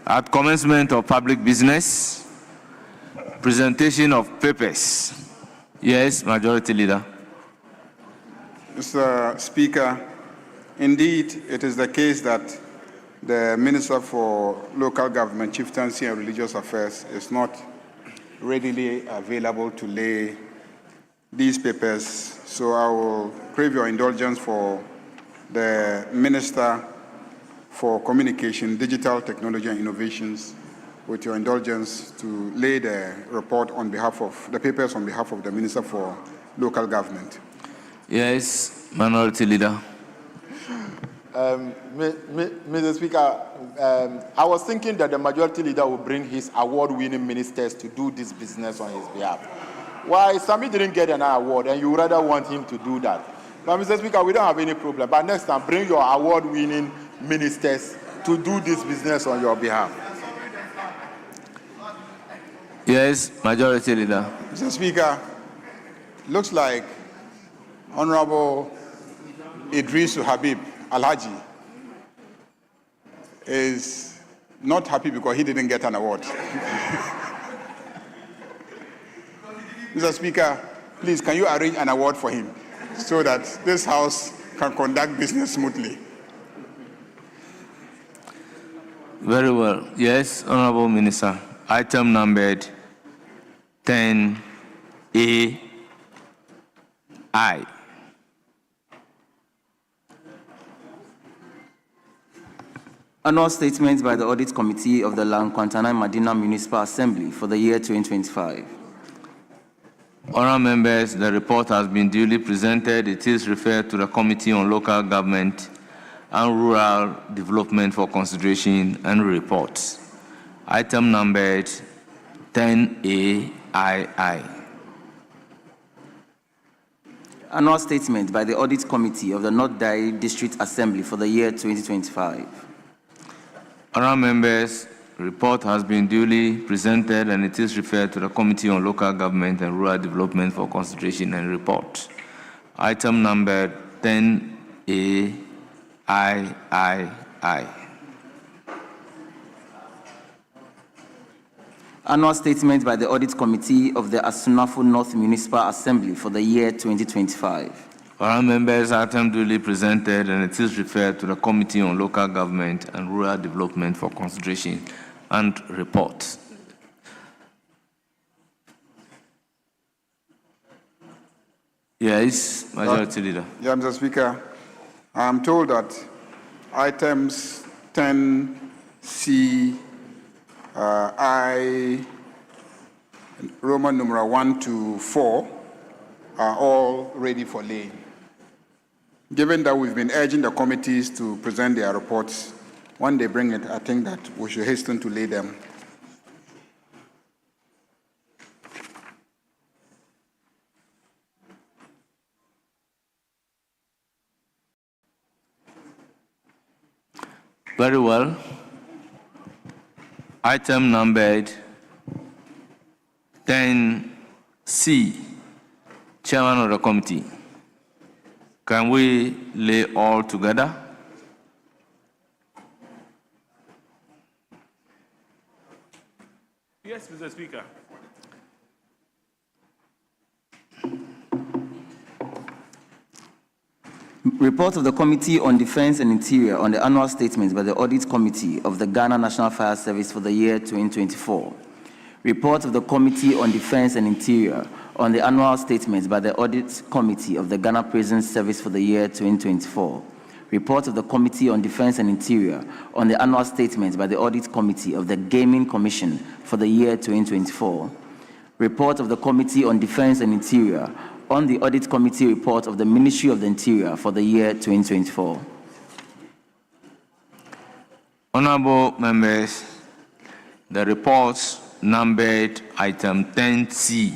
At commencement of public business, presentation of papers. Yes, Majority Leader. Mr. Speaker, indeed, it is the case that the Minister for Local Government, Chieftaincy and Religious Affairs is not readily available to lay these papers. So I will crave your indulgence for the Minister for Communication, Digital Technology and Innovations, with your indulgence to lay the report on behalf of, the papers on behalf of the Minister for Local Government. Yes, Minority Leader. Mr. Speaker, I was thinking that the Majority Leader will bring his award-winning ministers to do this business on his behalf. Why Sami didn't get an award and you rather want him to do that? But Mr. Speaker, we don't have any problem. But next time, bring your award-winning ministers to do this business on your behalf. Yes, Majority Leader. Mr. Speaker, looks like Honorable Idris Habib Alhaji is not happy because he didn't get an award. Mr. Speaker, please, can you arrange an award for him so that this House can conduct business smoothly? Very well. Yes, Honorable Minister. Item numbered 10A I. Annual statement by the Audit Committee of the Lankwantana Madina Municipal Assembly for the year 2025. Honourable members, the report has been duly presented. It is referred to the Committee on Local Government and Rural Development for consideration and report. Item numbered 10A II. Annual statement by the Audit Committee of the North Dari District Assembly for the year 2025. Honourable members, the report has been duly presented and it is referred to the Committee on Local Government and Rural Development for consideration and report. Item number 10A III. Annual statement by the Audit Committee of the Asunafo North Municipal Assembly for the year 2025. Honourable members, item duly presented and it is referred to the Committee on Local Government and Rural Development for consideration and report. Yes, Majority Leader. Yeah, Mr. Speaker, I am told that items 10C, I, Roman numeral 1 to 4 are all ready for laying. Given that we've been urging the committees to present their reports, when they bring it, I think that we should hasten to lay them. Very well. Item numbered 10C, Chairman of the Committee. Can we lay all together? Yes, Mr. Speaker. Report of the Committee on Defense and Interior on the annual statements by the Audit Committee of the Ghana National Fire Service for the year 2024. Report of the Committee on Defense and Interior on the annual statements by the Audit Committee of the Ghana Prison Service for the year 2024. Report of the Committee on Defense and Interior on the annual statements by the Audit Committee of the Gaming Commission for the year 2024. Report of the Committee on Defense and Interior on the Audit Committee report of the Ministry of the Interior for the year 2024. Honorable members, the reports numbered item 10C,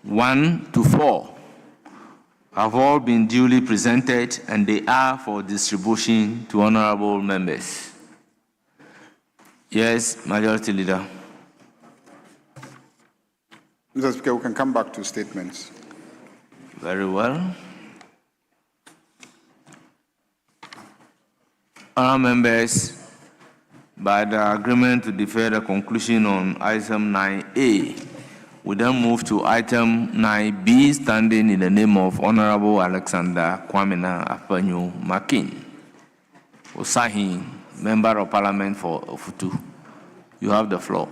1 to 4, have all been duly presented and they are for distribution to honorable members. Yes, Majority Leader. Mr. Speaker, we can come back to statements. Very well. Honourable members, by the agreement to defer the conclusion on item 9A, we then move to item 9B, standing in the name of Honourable Alexander Kwamina Apanyo Makin, Osahin, Member of Parliament for Ofutu. You have the floor.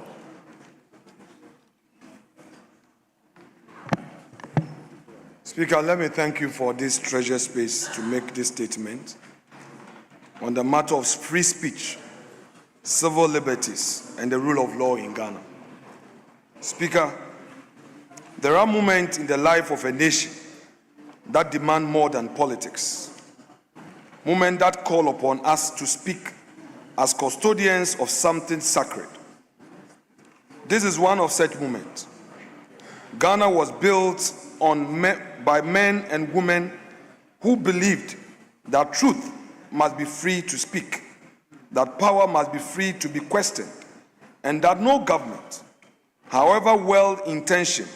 Speaker, let me thank you for this treasure space to make this statement on the matter of free speech, civil liberties, and the rule of law in Ghana. Speaker, there are moments in the life of a nation that demand more than politics, moments that call upon us to speak as custodians of something sacred. This is one of such moments. Ghana was built by men and women who believed that truth must be free to speak, that power must be free to be questioned, and that no government, however well-intentioned,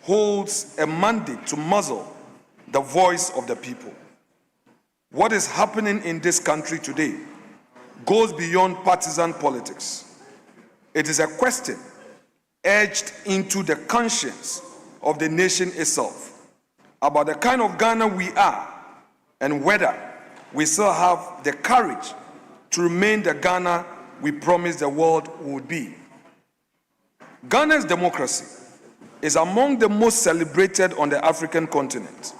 holds a mandate to muzzle the voice of the people. What is happening in this country today goes beyond partisan politics. It is a question edged into the conscience of the nation itself about the kind of Ghana we are and whether we still have the courage to remain the Ghana we promised the world would be. Ghana's democracy is among the most celebrated on the African continent.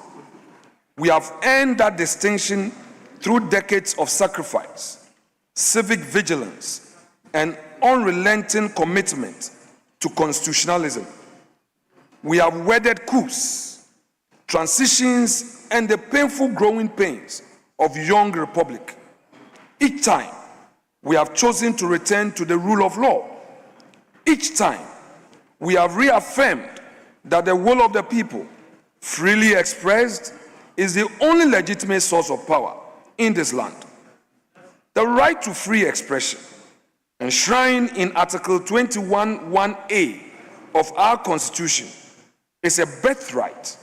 We have earned that distinction through decades of sacrifice, civic vigilance, and unrelenting commitment to constitutionalism. We have weathered coups, transitions, and the painful growing pains of young republic. Each time, we have chosen to return to the rule of law. Each time, we have reaffirmed that the will of the people, freely expressed, is the only legitimate source of power in this land. The right to free expression, enshrined in Article 21(1)(a) of our Constitution, is a birthright.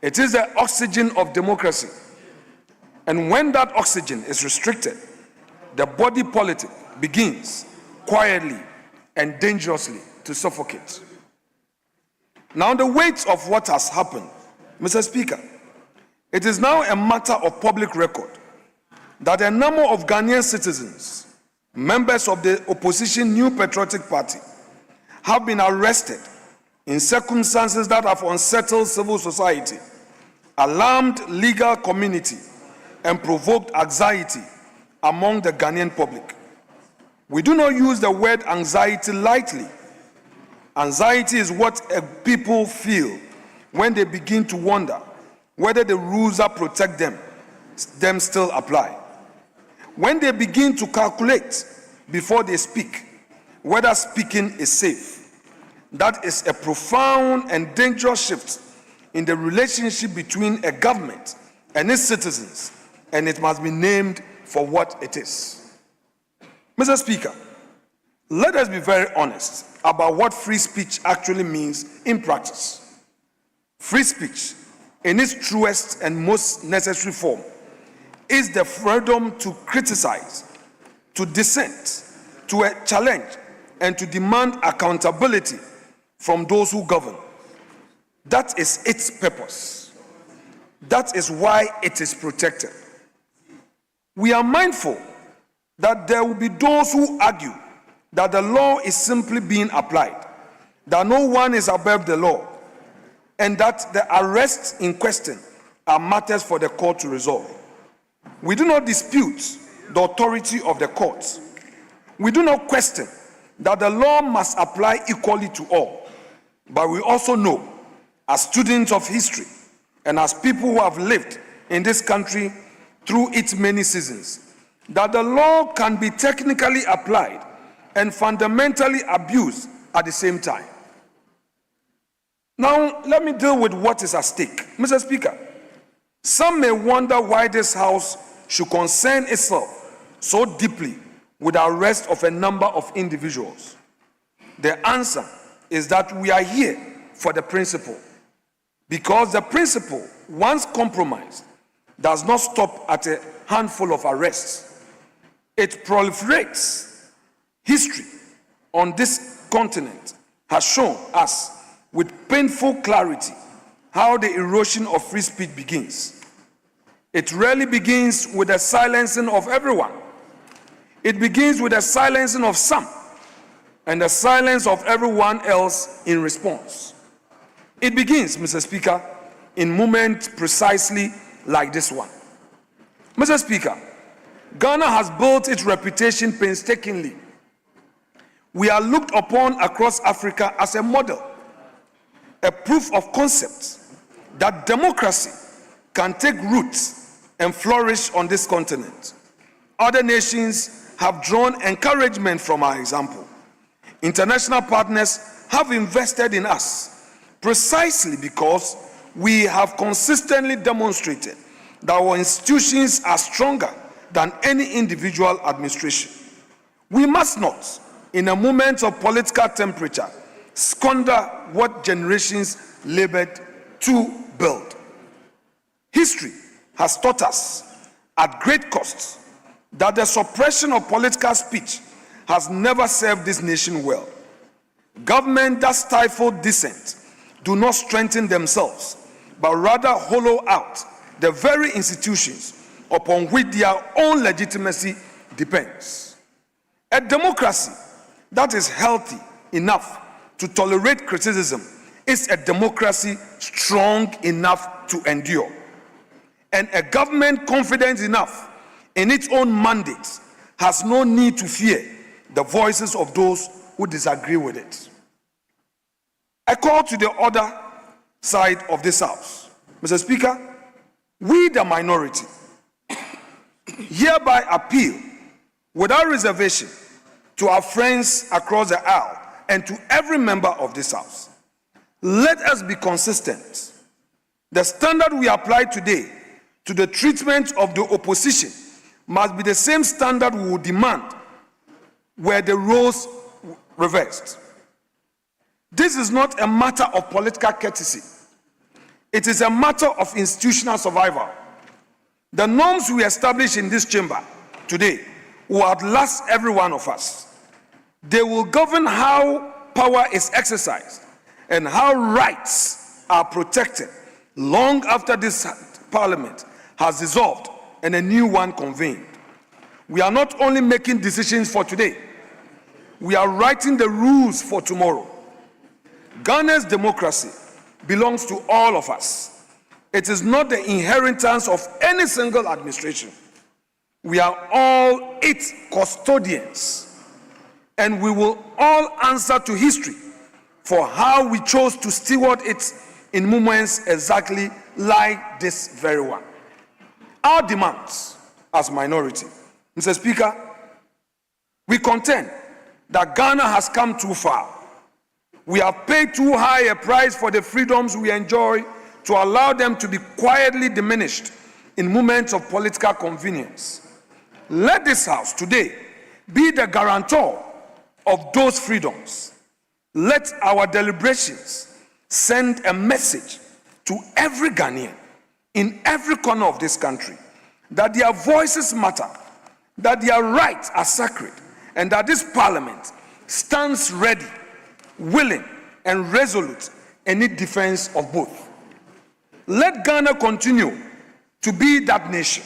It is the oxygen of democracy. And when that oxygen is restricted, the body politic begins quietly and dangerously to suffocate. Now, the weight of what has happened, Mr. Speaker, it is now a matter of public record that a number of Ghanaian citizens, members of the opposition New Patriotic Party, have been arrested in circumstances that have unsettled civil society, alarmed legal community, and provoked anxiety among the Ghanaian public. We do not use the word anxiety lightly. Anxiety is what people feel when they begin to wonder whether the rules that protect them still apply. When they begin to calculate before they speak whether speaking is safe. That is a profound and dangerous shift in the relationship between a government and its citizens, and it must be named for what it is. Mr. Speaker, let us be very honest about what free speech actually means in practice. Free speech, in its truest and most necessary form, is the freedom to criticize, to dissent, to challenge, and to demand accountability from those who govern. That is its purpose. That is why it is protected. We are mindful that there will be those who argue that the law is simply being applied, that no one is above the law, and that the arrests in question are matters for the court to resolve. We do not dispute the authority of the courts. We do not question that the law must apply equally to all. But we also know, as students of history and as people who have lived in this country through its many seasons, that the law can be technically applied and fundamentally abused at the same time. Now, let me deal with what is at stake. Mr. Speaker, some may wonder why this House should concern itself so deeply with the arrest of a number of individuals. The answer is that we are here for the principle, because the principle, once compromised, does not stop at a handful of arrests. It proliferates. History on this continent has shown us with painful clarity how the erosion of free speech begins. It rarely begins with the silencing of everyone. It begins with the silencing of some and the silence of everyone else in response. It begins, Mr. Speaker, in moments precisely like this one. Mr. Speaker, Ghana has built its reputation painstakingly. We are looked upon across Africa as a model, a proof of concept that democracy can take roots and flourish on this continent. Other nations have drawn encouragement from our example. International partners have invested in us precisely because we have consistently demonstrated that our institutions are stronger than any individual administration. We must not, in a moment of political temperature, squander what generations labored to build. History has taught us at great cost that the suppression of political speech has never served this nation well. Government that stifle dissent do not strengthen themselves, but rather hollow out the very institutions upon which their own legitimacy depends. A democracy that is healthy enough to tolerate criticism is a democracy strong enough to endure. And a government confident enough in its own mandates has no need to fear the voices of those who disagree with it. I call to the other side of this house. Mr. Speaker, we the minority hereby appeal without reservation to our friends across the aisle and to every member of this house. Let us be consistent. The standard we apply today to the treatment of the opposition must be the same standard we will demand were the roles reversed. This is not a matter of political courtesy. It is a matter of institutional survival. The norms we establish in this chamber today will outlast every one of us. They will govern how power is exercised and how rights are protected long after this parliament has dissolved and a new one convened. We are not only making decisions for today, we are writing the rules for tomorrow. Ghana's democracy belongs to all of us. It is not the inheritance of any single administration. We are all its custodians, and we will all answer to history for how we chose to steward it in moments exactly like this very one. Our demands as minority, Mr. Speaker, we contend that Ghana has come too far. We have paid too high a price for the freedoms we enjoy to allow them to be quietly diminished in moments of political convenience. Let this house today be the guarantor of those freedoms. Let our deliberations send a message to every Ghanaian in every corner of this country that their voices matter, that their rights are sacred, and that this parliament stands ready, willing, and resolute in its defense of both. Let Ghana continue to be that nation.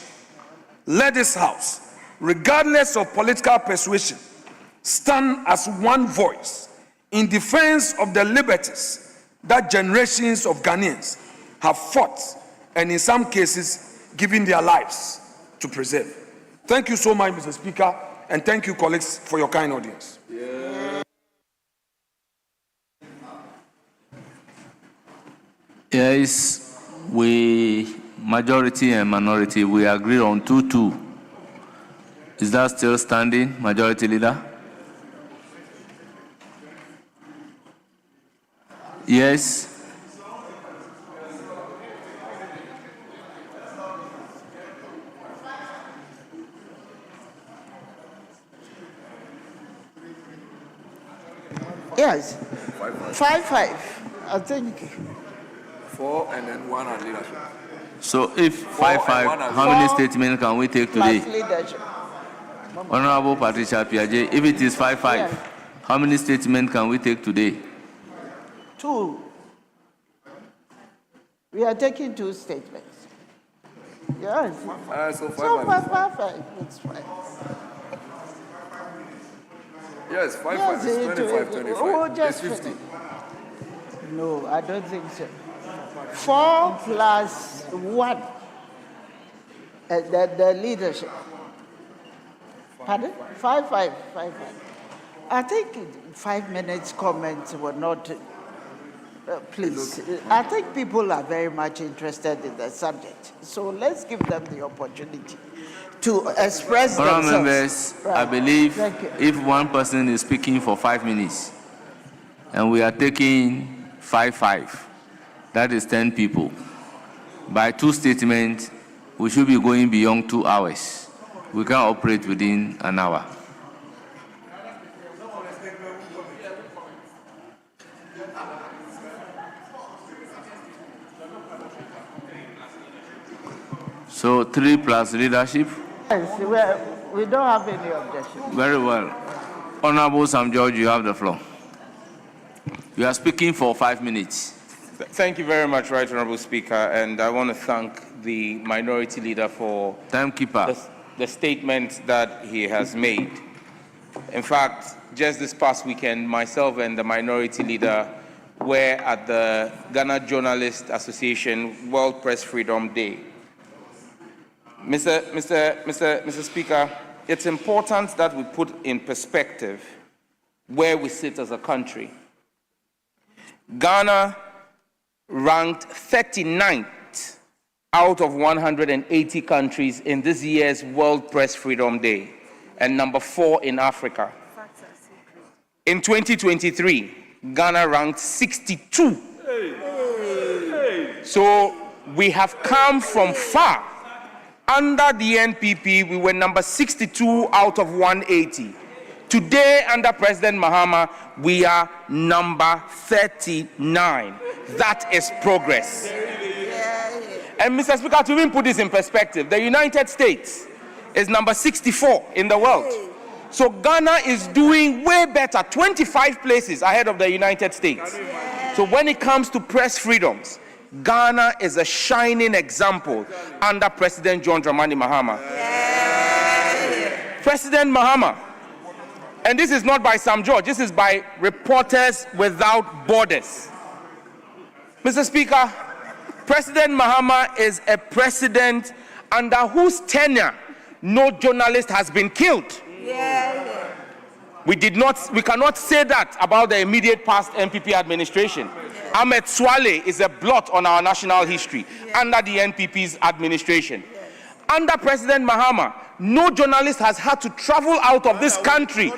Let this house, regardless of political persuasion, stand as one voice in defense of the liberties that generations of Ghanaians have fought and in some cases given their lives to preserve. Thank you so much, Mr. Speaker, and thank you, colleagues, for your kind audience. Yes, we, majority and minority, we agree on 2-2. Is that still standing, Majority Leader? Yes. Yes. 5-5. I think. 4 and then 1 on leadership. So if 5-5, how many statements can we take today? Plus leadership. Honorable Patricia Piaget, if it is 5-5, Yeah. how many statements can we take today? 2. We are taking 2 statements. Yes. So 5 So 5-5. It's fine. Yes, 5 Yes, is it- 25, it- 25. oh, It's just 50. No, I don't think so. 4 plus 1. The leadership. Pardon? 5-5. I think 5 minutes comments were not. Please, I think people are very much interested in the subject. So let's give them the opportunity to express Honorable themselves. members, I believe Thank you. if one person is speaking for 5 minutes and we are taking 5-5, that is 10 people. By 2 statements, we should be going beyond 2 hours. We can operate within an hour. So 3 plus leadership? Yes, we don't have any objection. Very well. Honorable Sam George, you have the floor. You are speaking for 5 minutes. Thank you very much, Right Honorable Speaker, and I want to thank the Minority Leader for Timekeeper. the statement that he has made. In fact, just this past weekend, myself and the Minority Leader were at the Ghana Journalists Association World Press Freedom Day. Mr. Speaker, it's important that we put in perspective where we sit as a country. Ghana ranked 39th out of 180 countries in this year's World Press Freedom Day, and number 4 in Africa. In 2023, Ghana ranked 62. So we have come from far. Under the NPP, we were number 62 out of 180. Today, under President Mahama, we are number 39. That is progress. And Mr. Speaker, to even put this in perspective, the United States is number 64 in the world. So Ghana is doing way better, 25 places ahead of the United States. So when it comes to press freedoms, Ghana is a shining example under President John Dramani Mahama. President Mahama, and this is not by Sam George, this is by Reporters Without Borders. Mr. Speaker, President Mahama is a president under whose tenure no journalist has been killed. We cannot say that about the immediate past NPP administration. Ahmed Swale is a blot on our national history under the NPP's administration. Under President Mahama, no journalist has had to travel out of this country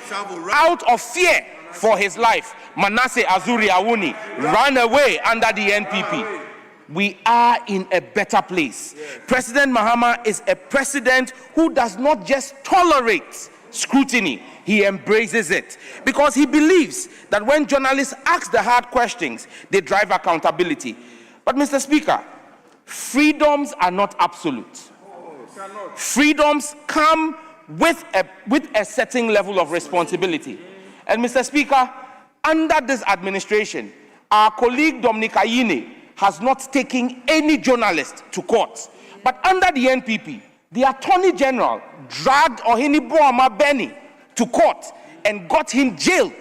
out of fear for his life. Manasseh Azuri Awuni ran away under the NPP. We are in a better place. President Mahama is a president who does not just tolerate scrutiny, he embraces it, because he believes that when journalists ask the hard questions, they drive accountability. But Mr. Speaker, freedoms are not absolute. Freedoms come with a certain level of responsibility. And Mr. Speaker, under this administration, our colleague Dominic Ayine has not taken any journalist to court. But under the NPP, the Attorney General dragged Ohini Boama Beni to court and got him jailed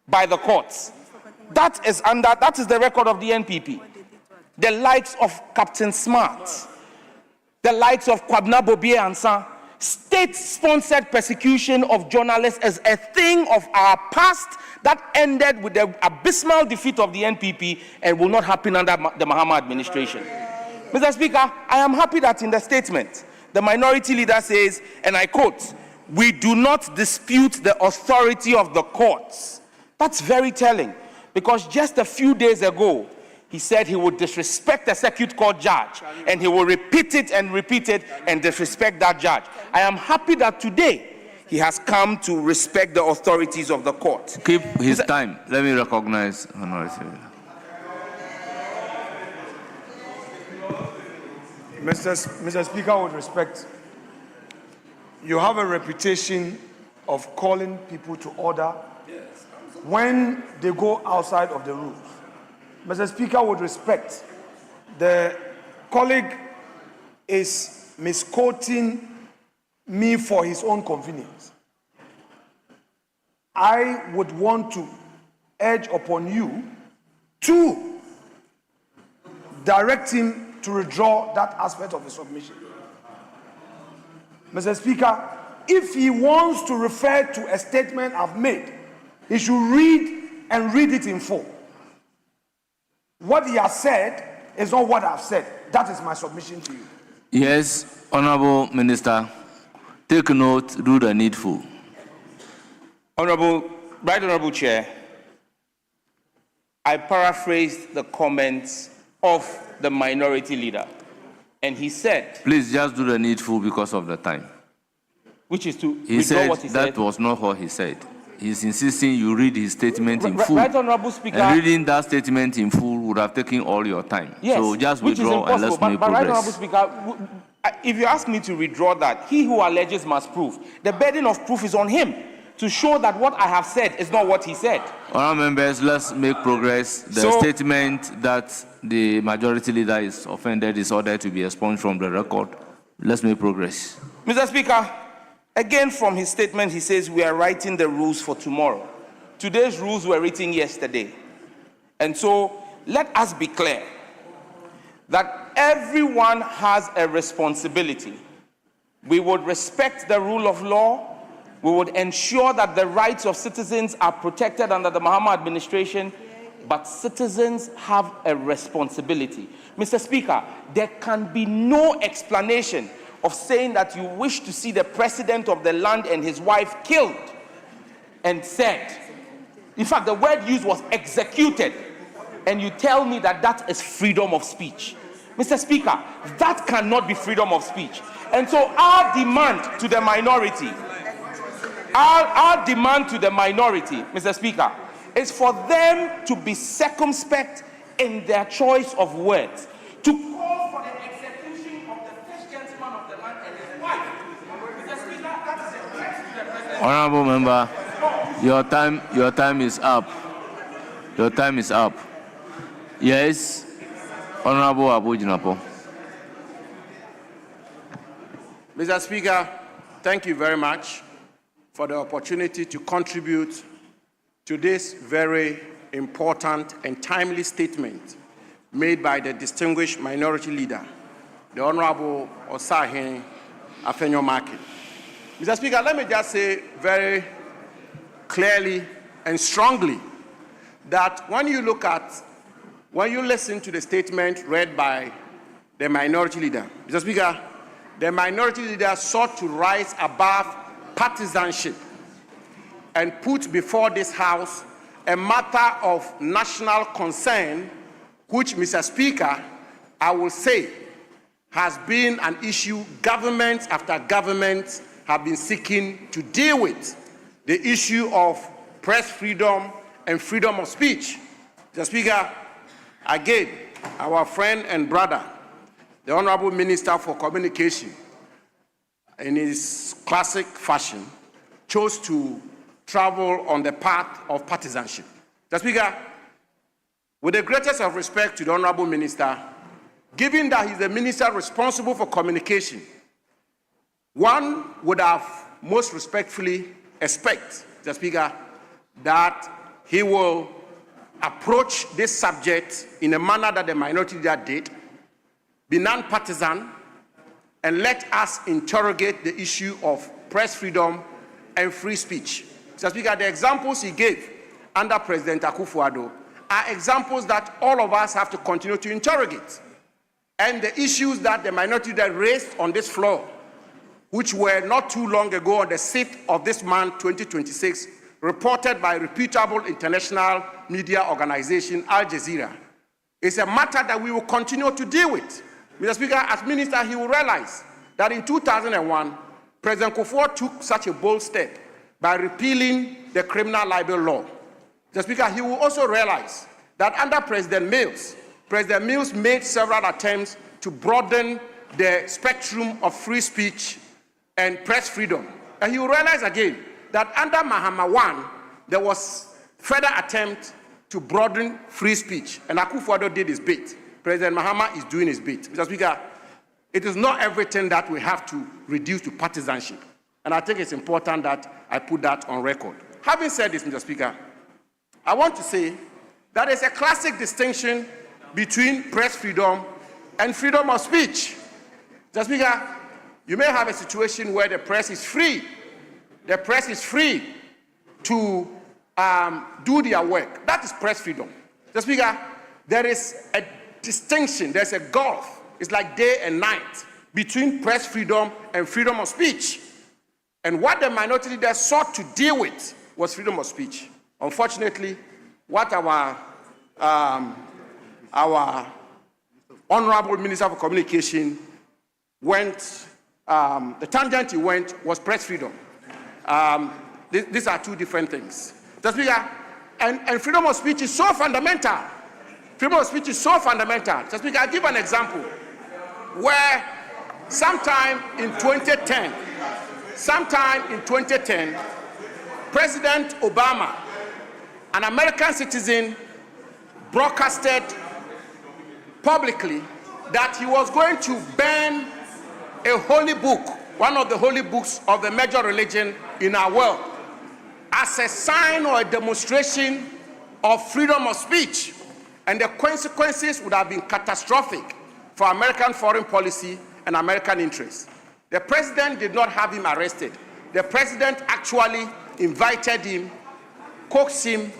by the courts. That is the record of the NPP. The likes of Captain Smart, the likes of Kwabna Bobie Ansa, state-sponsored persecution of journalists is a thing of our past that ended with the abysmal defeat of the NPP and will not happen under the Mahama administration. Mr. Speaker, I am happy that in the statement, the Minority Leader says, and I quote, "We do not dispute the authority of the courts." That's very telling, because just a few days ago, he said he would disrespect the circuit court judge, and he will repeat it and disrespect that judge. I am happy that today he has come to respect the authorities of the court. Keep his time. Let me recognize Honorable. Mr. Speaker, with respect, you have a reputation of calling people to order when they go outside of the rules. Mr. Speaker, with respect, the colleague is misquoting me for his own convenience. I would want to urge upon you to direct him to withdraw that aspect of the submission. Mr. Speaker, if he wants to refer to a statement I've made, he should read it in full. What he has said is not what I've said. That is my submission to you. Yes, Honorable Minister, take note, do the needful. Right Honorable Chair, I paraphrased the comments of the Minority Leader, and he said, please just do the needful because of the time. Which is to he withdraw said what he said. that was not what he said. He's insisting you read his statement in full. Right Honorable Speaker, and reading that statement in full would have taken all your time. Yes, so just which withdraw and let's make but Right Honorable progress. Speaker, if you ask me to withdraw that, he who alleges must prove. The burden of proof is on him to show that what I have said is not what he said. Honourable members, let's make progress. The statement that the majority leader is offended is ordered to be expunged from the record. Let's make progress. Mr. Speaker, again from his statement, he says we are writing the rules for tomorrow. Today's rules were written yesterday. And so let us be clear that everyone has a responsibility. We would respect the rule of law. We would ensure that the rights of citizens are protected under the Mahama administration, but citizens have a responsibility. Mr. Speaker, there can be no explanation of saying that you wish to see the president of the land and his wife killed and said, in fact, the word used was executed, and you tell me that that is freedom of speech. Mr. Speaker, that cannot be freedom of speech. And so our demand to the minority, our demand to the minority, Mr. Speaker, is for them to be circumspect in their choice of words, to call for the execution of the first gentleman of the land and his wife. Mr. Speaker, that is a threat to the president. Honourable member, your time is up. Your time is up. Yes, Honourable Abu Jinapo. Mr. Speaker, thank you very much for the opportunity to contribute to this very important and timely statement made by the distinguished minority leader, the Honorable Osahin Afenyo-Markin. Mr. Speaker, let me just say very clearly and strongly that when you listen to the statement read by the minority leader, Mr. Speaker, the minority leader sought to rise above partisanship and put before this House a matter of national concern, which, Mr. Speaker, I will say has been an issue government after government have been seeking to deal with, the issue of press freedom and freedom of speech. Mr. Speaker, again, our friend and brother, the Honorable Minister for Communication, in his classic fashion, chose to travel on the path of partisanship. Mr. Speaker, with the greatest of respect to the Honorable Minister, given that he's the minister responsible for communication, one would have most respectfully expect, Mr. Speaker, that he will approach this subject in a manner that the minority leader did, be non-partisan, and let us interrogate the issue of press freedom and free speech. Mr. Speaker, the examples he gave under President Akufo-Addo are examples that all of us have to continue to interrogate. And the issues that the minority leader raised on this floor, which were not too long ago on the 6th of this month, 2026, reported by a reputable international media organization, Al Jazeera, is a matter that we will continue to deal with. Mr. Speaker, as minister, he will realize that in 2001, President Kufuor took such a bold step by repealing the criminal libel law. Mr. Speaker, he will also realize that under President Mills made several attempts to broaden the spectrum of free speech and press freedom. And he will realize again that under Mahama I, there was further attempt to broaden free speech, and Akufo-Addo did his bit. President Mahama is doing his bit. Mr. Speaker, it is not everything that we have to reduce to partisanship, and I think it's important that I put that on record. Having said this, Mr. Speaker, I want to say that there's a classic distinction between press freedom and freedom of speech. Mr. Speaker, you may have a situation where the press is free. The press is free to do their work. That is press freedom. Mr. Speaker, there is a distinction, there's a gulf. It's like day and night between press freedom and freedom of speech. And what the minority leader sought to deal with was freedom of speech. Unfortunately, what our Honorable Minister for Communication went, the tangent he went was press freedom. These are two different things. Mr. Speaker, and freedom of speech is so fundamental. Freedom of speech is so fundamental. Mr. Speaker, I'll give an example where sometime in 2010, President Obama, an American citizen, broadcasted publicly that he was going to ban a holy book, one of the holy books of the major religion in our world, as a sign or a demonstration of freedom of speech, and the consequences would have been catastrophic for American foreign policy and American interests. The president did not have him arrested. The president actually invited him, coaxed him,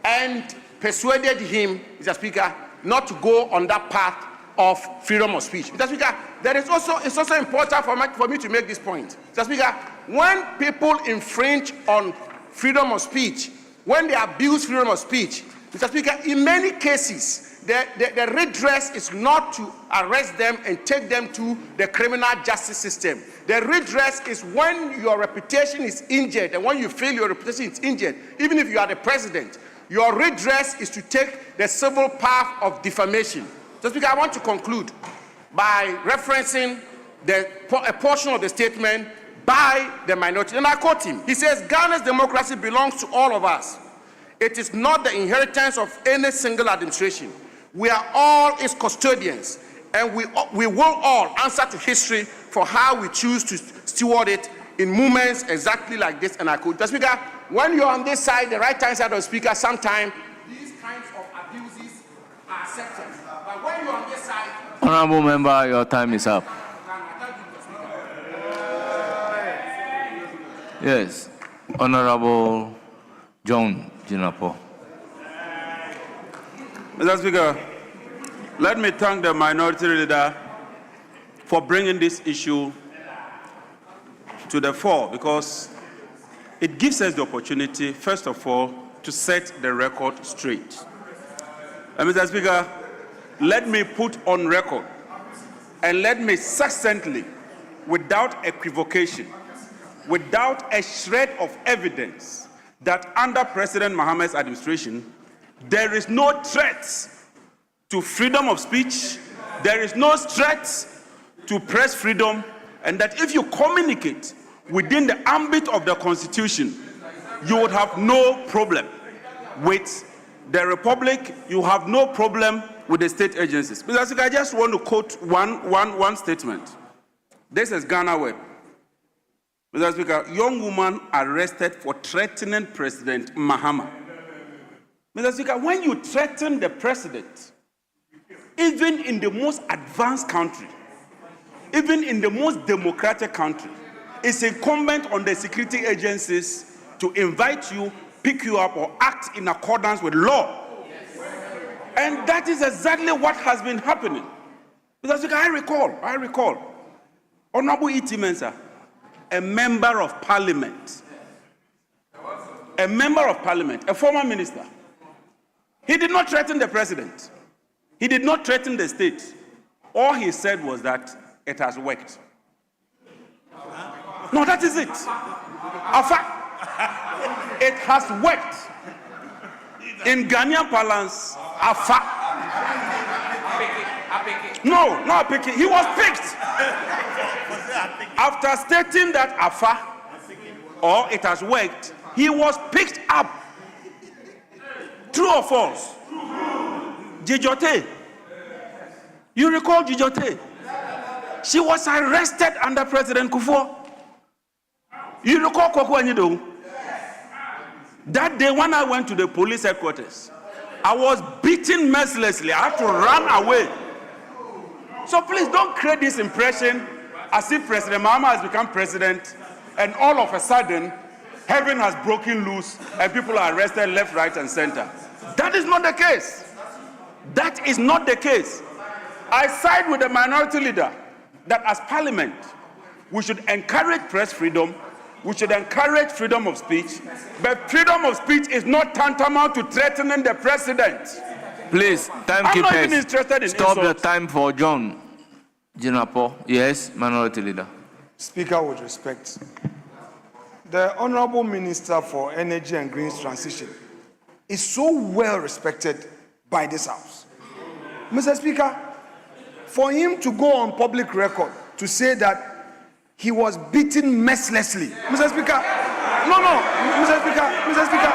and persuaded him, Mr. Speaker, not to go on that path of freedom of speech. Mr. Speaker, it's also important for me to make this point. Mr. Speaker, when people infringe on freedom of speech, when they abuse freedom of speech, Mr. Speaker, in many cases, the redress is not to arrest them and take them to the criminal justice system. The redress is when your reputation is injured, and when you feel your reputation is injured, even if you are the president, your redress is to take the civil path of defamation. So, Speaker, I want to conclude by referencing a portion of the statement by the minority, and I quote him. He says, "Ghana's democracy belongs to all of us. It is not the inheritance of any single administration. We are all its custodians, and we will all answer to history for how we choose to steward it in moments exactly like this." And I quote, the Speaker, when you're on this side, the right-hand side of the Speaker, sometimes these kinds of abuses are accepted. But when you're on this side... Honorable member, your time is up. Yes, Honorable John Jinapo. Mr. Speaker, let me thank the minority leader for bringing this issue to the fore, because it gives us the opportunity, first of all, to set the record straight. And Mr. Speaker, let me put on record and let me succinctly, without equivocation, without a shred of evidence, that under President Mohammed's administration, there is no threat to freedom of speech, there is no threat to press freedom, and that if you communicate within the ambit of the Constitution, you would have no problem with the Republic, you have no problem with the state agencies. Mr. Speaker, I just want to quote one statement. This is Ghana Web. Mr. Speaker, young woman arrested for threatening President Mahama. Mr. Speaker, when you threaten the president, even in the most advanced country, even in the most democratic country, it's incumbent on the security agencies to invite you, pick you up, or act in accordance with law. And that is exactly what has been happening. Mr. Speaker, I recall, Honorable E.T. Mensah, a member of parliament, a former minister. He did not threaten the president. He did not threaten the state. All he said was that it has worked. No, that is it. It has worked. In Ghanaian parlance, No, not picking. He was picked. After stating that or it has worked, he was picked up. True or false? Jijote. You recall Jijote? She was arrested under President Kufuor. You recall Kwaku Anyido? That day when I went to the police headquarters, I was beaten mercilessly. I had to run away. So please don't create this impression as if President Mahama has become president and all of a sudden heaven has broken loose and people are arrested left, right, and center. That is not the case. That is not the case. I side with the minority leader that as parliament, we should encourage press freedom, we should encourage freedom of speech, but freedom of speech is not tantamount to threatening the president. Please, I'm not even interested in stop insults. the time for John Jinapo. Yes, minority leader. Speaker, with respect, the Honorable Minister for Energy and Green Transition is so well respected by this House. Mr. Speaker, for him to go on public record to say that he was beaten mercilessly. Mr. Speaker, no, Mr. Speaker, Mr. Speaker,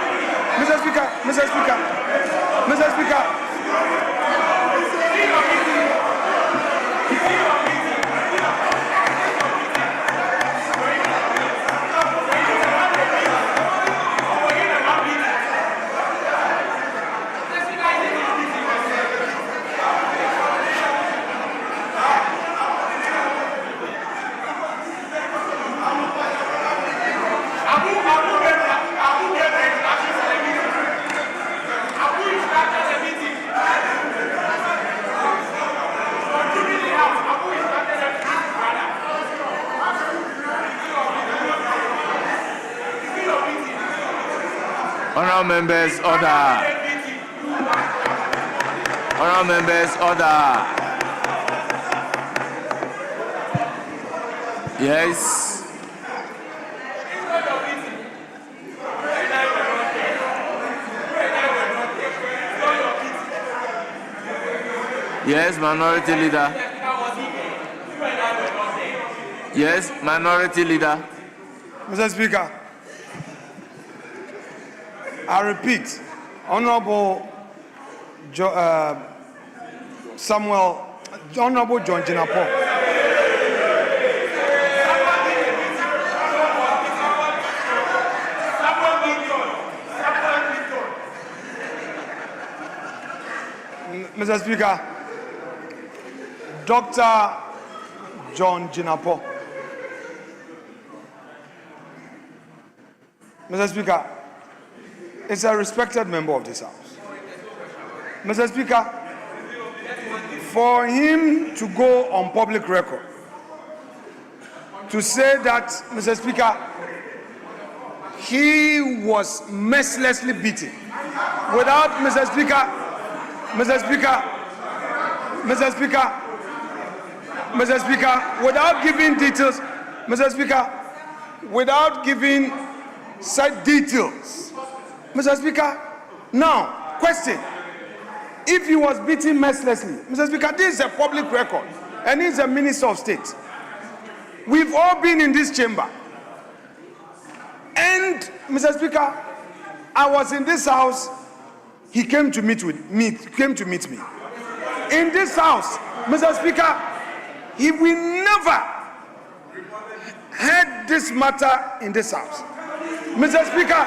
Mr. Speaker, Mr. Speaker, Mr. Speaker. Honourable members, order. Honourable members, order. Yes. Yes, minority leader. Yes, minority leader. Mr. Speaker, I repeat, Honorable Honorable John Jinapo. Mr. Speaker, Dr. John Jinapo. Mr. Speaker, is a respected member of this House. Mr. Speaker, for him to go on public record to say that, Mr. Speaker, he was mercilessly beaten without, Mr. Speaker, without giving details, Mr. Speaker, without giving such details. Mr. Speaker, now, question. If he was beaten mercilessly, Mr. Speaker, this is a public record, and he's a Minister of State. We've all been in this chamber. And, Mr. Speaker, I was in this house, he came to meet me. In this house, Mr. Speaker, we never had this matter in this house. Mr. Speaker,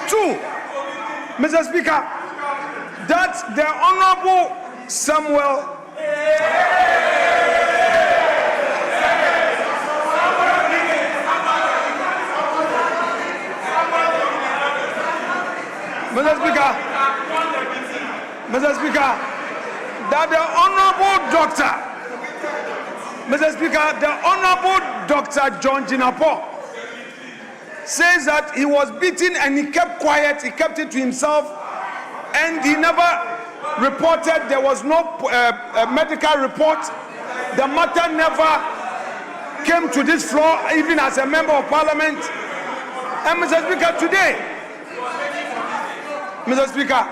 two, Mr. Speaker, that the Honorable Samuel Mr. Speaker, that the Honorable Honorable Dr. John Jinapo says that he was beaten and he kept quiet, he kept it to himself, and he never reported. There was no medical report. The matter never came to this floor, even as a member of parliament. And Mr. Speaker, today, Mr. Speaker,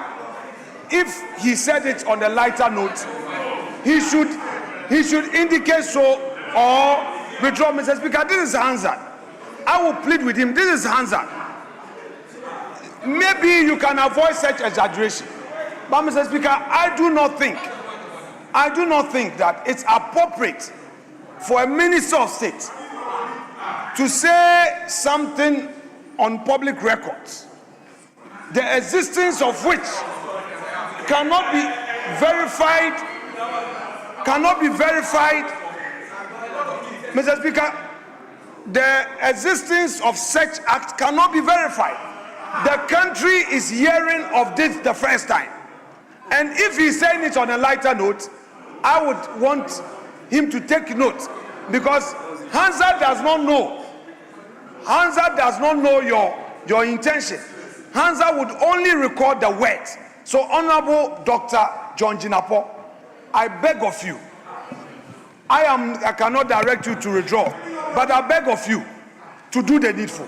if he said it on a lighter note, he should indicate so or withdraw. Mr. Speaker, this is Hansard. I will plead with him. This is Hansard. Maybe you can avoid such exaggeration. But Mr. Speaker, I do not think that it's appropriate for a Minister of State to say something on public records, the existence of which cannot be verified, Mr. Speaker, the existence of such act cannot be verified. The country is hearing of this the first time. And if he's saying it on a lighter note, I would want him to take note, because Hansard does not know your intention. Hansard would only record the words. So, Honorable Dr. John Jinapo, I beg of you, I cannot direct you to withdraw, but I beg of you to do the needful.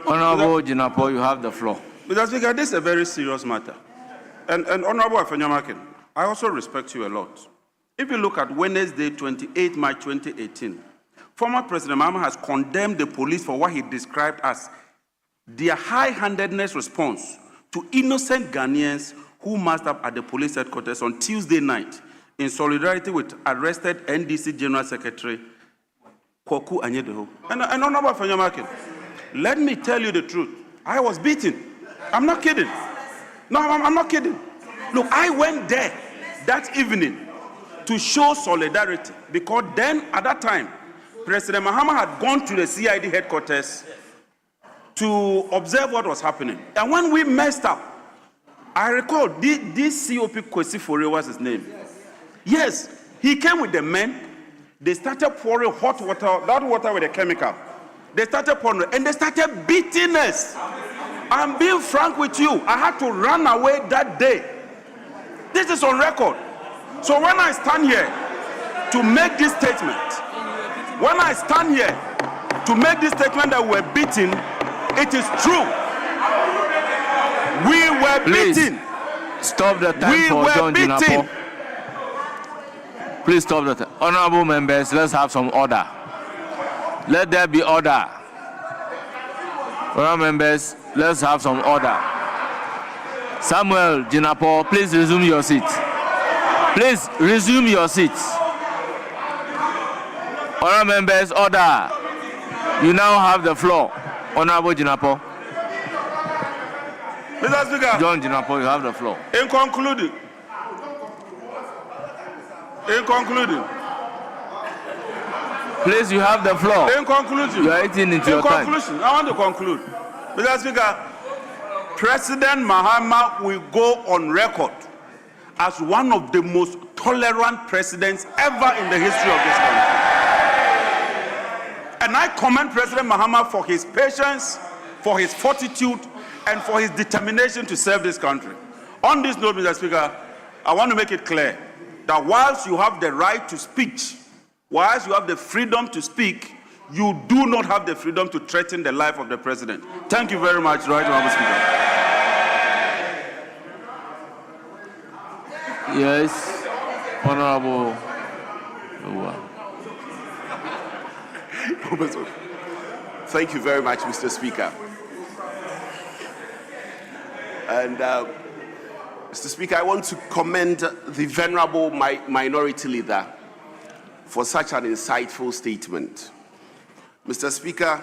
Honorable Jinapo, you have the floor. Mr. Speaker, this is a very serious matter. And Honorable Afenyomakin, I also respect you a lot. If you look at Wednesday, 28 March 2018, former President Mahama has condemned the police for what he described as their high-handedness response to innocent Ghanaians who massed up at the police headquarters on Tuesday night in solidarity with arrested NDC General Secretary Kwaku Anyedeho. And Honorable Fanyamakin, let me tell you the truth. I was beaten. I'm not kidding. No, I'm not kidding. Look, I went there that evening to show solidarity because then, at that time, President Mahama had gone to the CID headquarters to observe what was happening. And when we messed up, I recall this COP Kwesi Fore was his name. Yes, he came with the men. They started pouring hot water, that water with a chemical. They started pouring, and they started beating us. I'm being frank with you. I had to run away that day. This is on record. So when I stand here to make this statement, that we're beaten, it is true. We were beaten. Stop the time for John Jinapo. Please stop the time. Honorable members, let's have some order. Let there be order. Honorable members, let's have some order. Samuel Jinapo, please resume your seat. Please resume your seats. Honorable members, order. You now have the floor. Honorable Jinapo. Mr. Speaker. John Jinapo, you have the floor. In concluding, please, you have the floor. In conclusion, you are eating into your time. In conclusion, I want to conclude. Mr. Speaker, President Mahama will go on record as one of the most tolerant presidents ever in the history of this country. And I commend President Mahama for his patience, for his fortitude, and for his determination to serve this country. On this note, Mr. Speaker, I want to make it clear that whilst you have the right to speech, whilst you have the freedom to speak, you do not have the freedom to threaten the life of the president. Thank you very much, Right Honorable Speaker. Yes, Honorable. Thank you very much, Mr. Speaker. And Mr. Speaker, I want to commend the venerable minority leader for such an insightful statement. Mr. Speaker,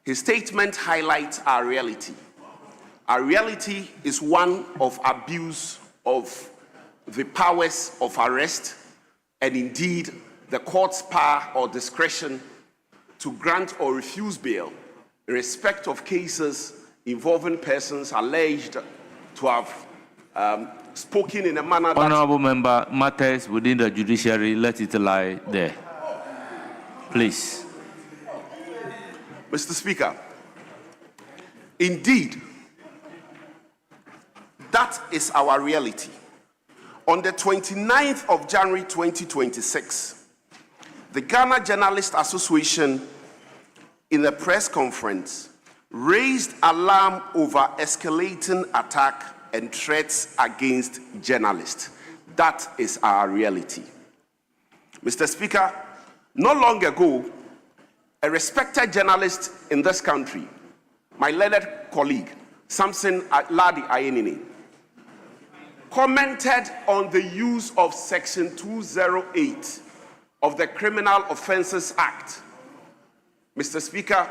his statement highlights our reality. Our reality is one of abuse of the powers of arrest and indeed the court's power or discretion to grant or refuse bail in respect of cases involving persons alleged to have spoken in a manner that... Honorable member, matters within the judiciary, let it lie there. Please. Mr. Speaker, indeed, that is our reality. On the 29th of January 2026, the Ghana Journalists Association, in a press conference, raised alarm over escalating attack and threats against journalists. That is our reality. Mr. Speaker, not long ago, a respected journalist in this country, my learned colleague, Samson Ladi Ayenini, commented on the use of Section 208 of the Criminal Offences Act, Mr. Speaker,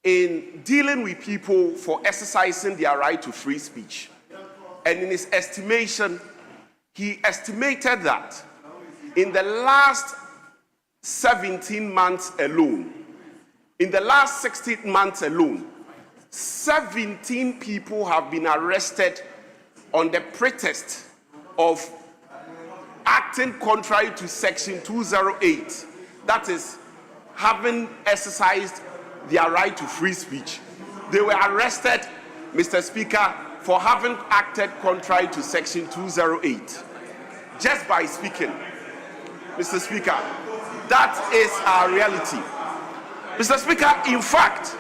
in dealing with people for exercising their right to free speech. And in his estimation, he estimated that in the last 17 months alone, in the last 16 months alone, 17 people have been arrested on the pretext of acting contrary to Section 208, that is, having exercised their right to free speech. They were arrested, Mr. Speaker, for having acted contrary to Section 208, just by speaking. Mr. Speaker, that is our reality. Mr. Speaker, in fact,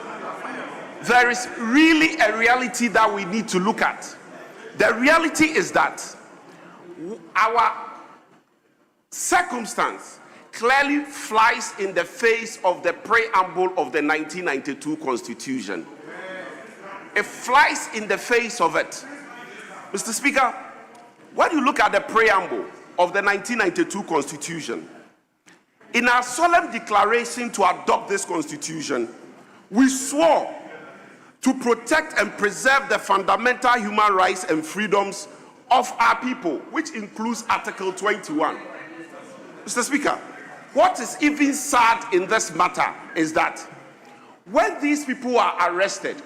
there is really a reality that we need to look at. The reality is that our circumstance clearly flies in the face of the preamble of the 1992 Constitution. It flies in the face of it. Mr. Speaker, when you look at the preamble of the 1992 Constitution, in our solemn declaration to adopt this Constitution, we swore to protect and preserve the fundamental human rights and freedoms of our people, which includes Article 21. Mr. Speaker, what is even sad in this matter is that when these people are arrested,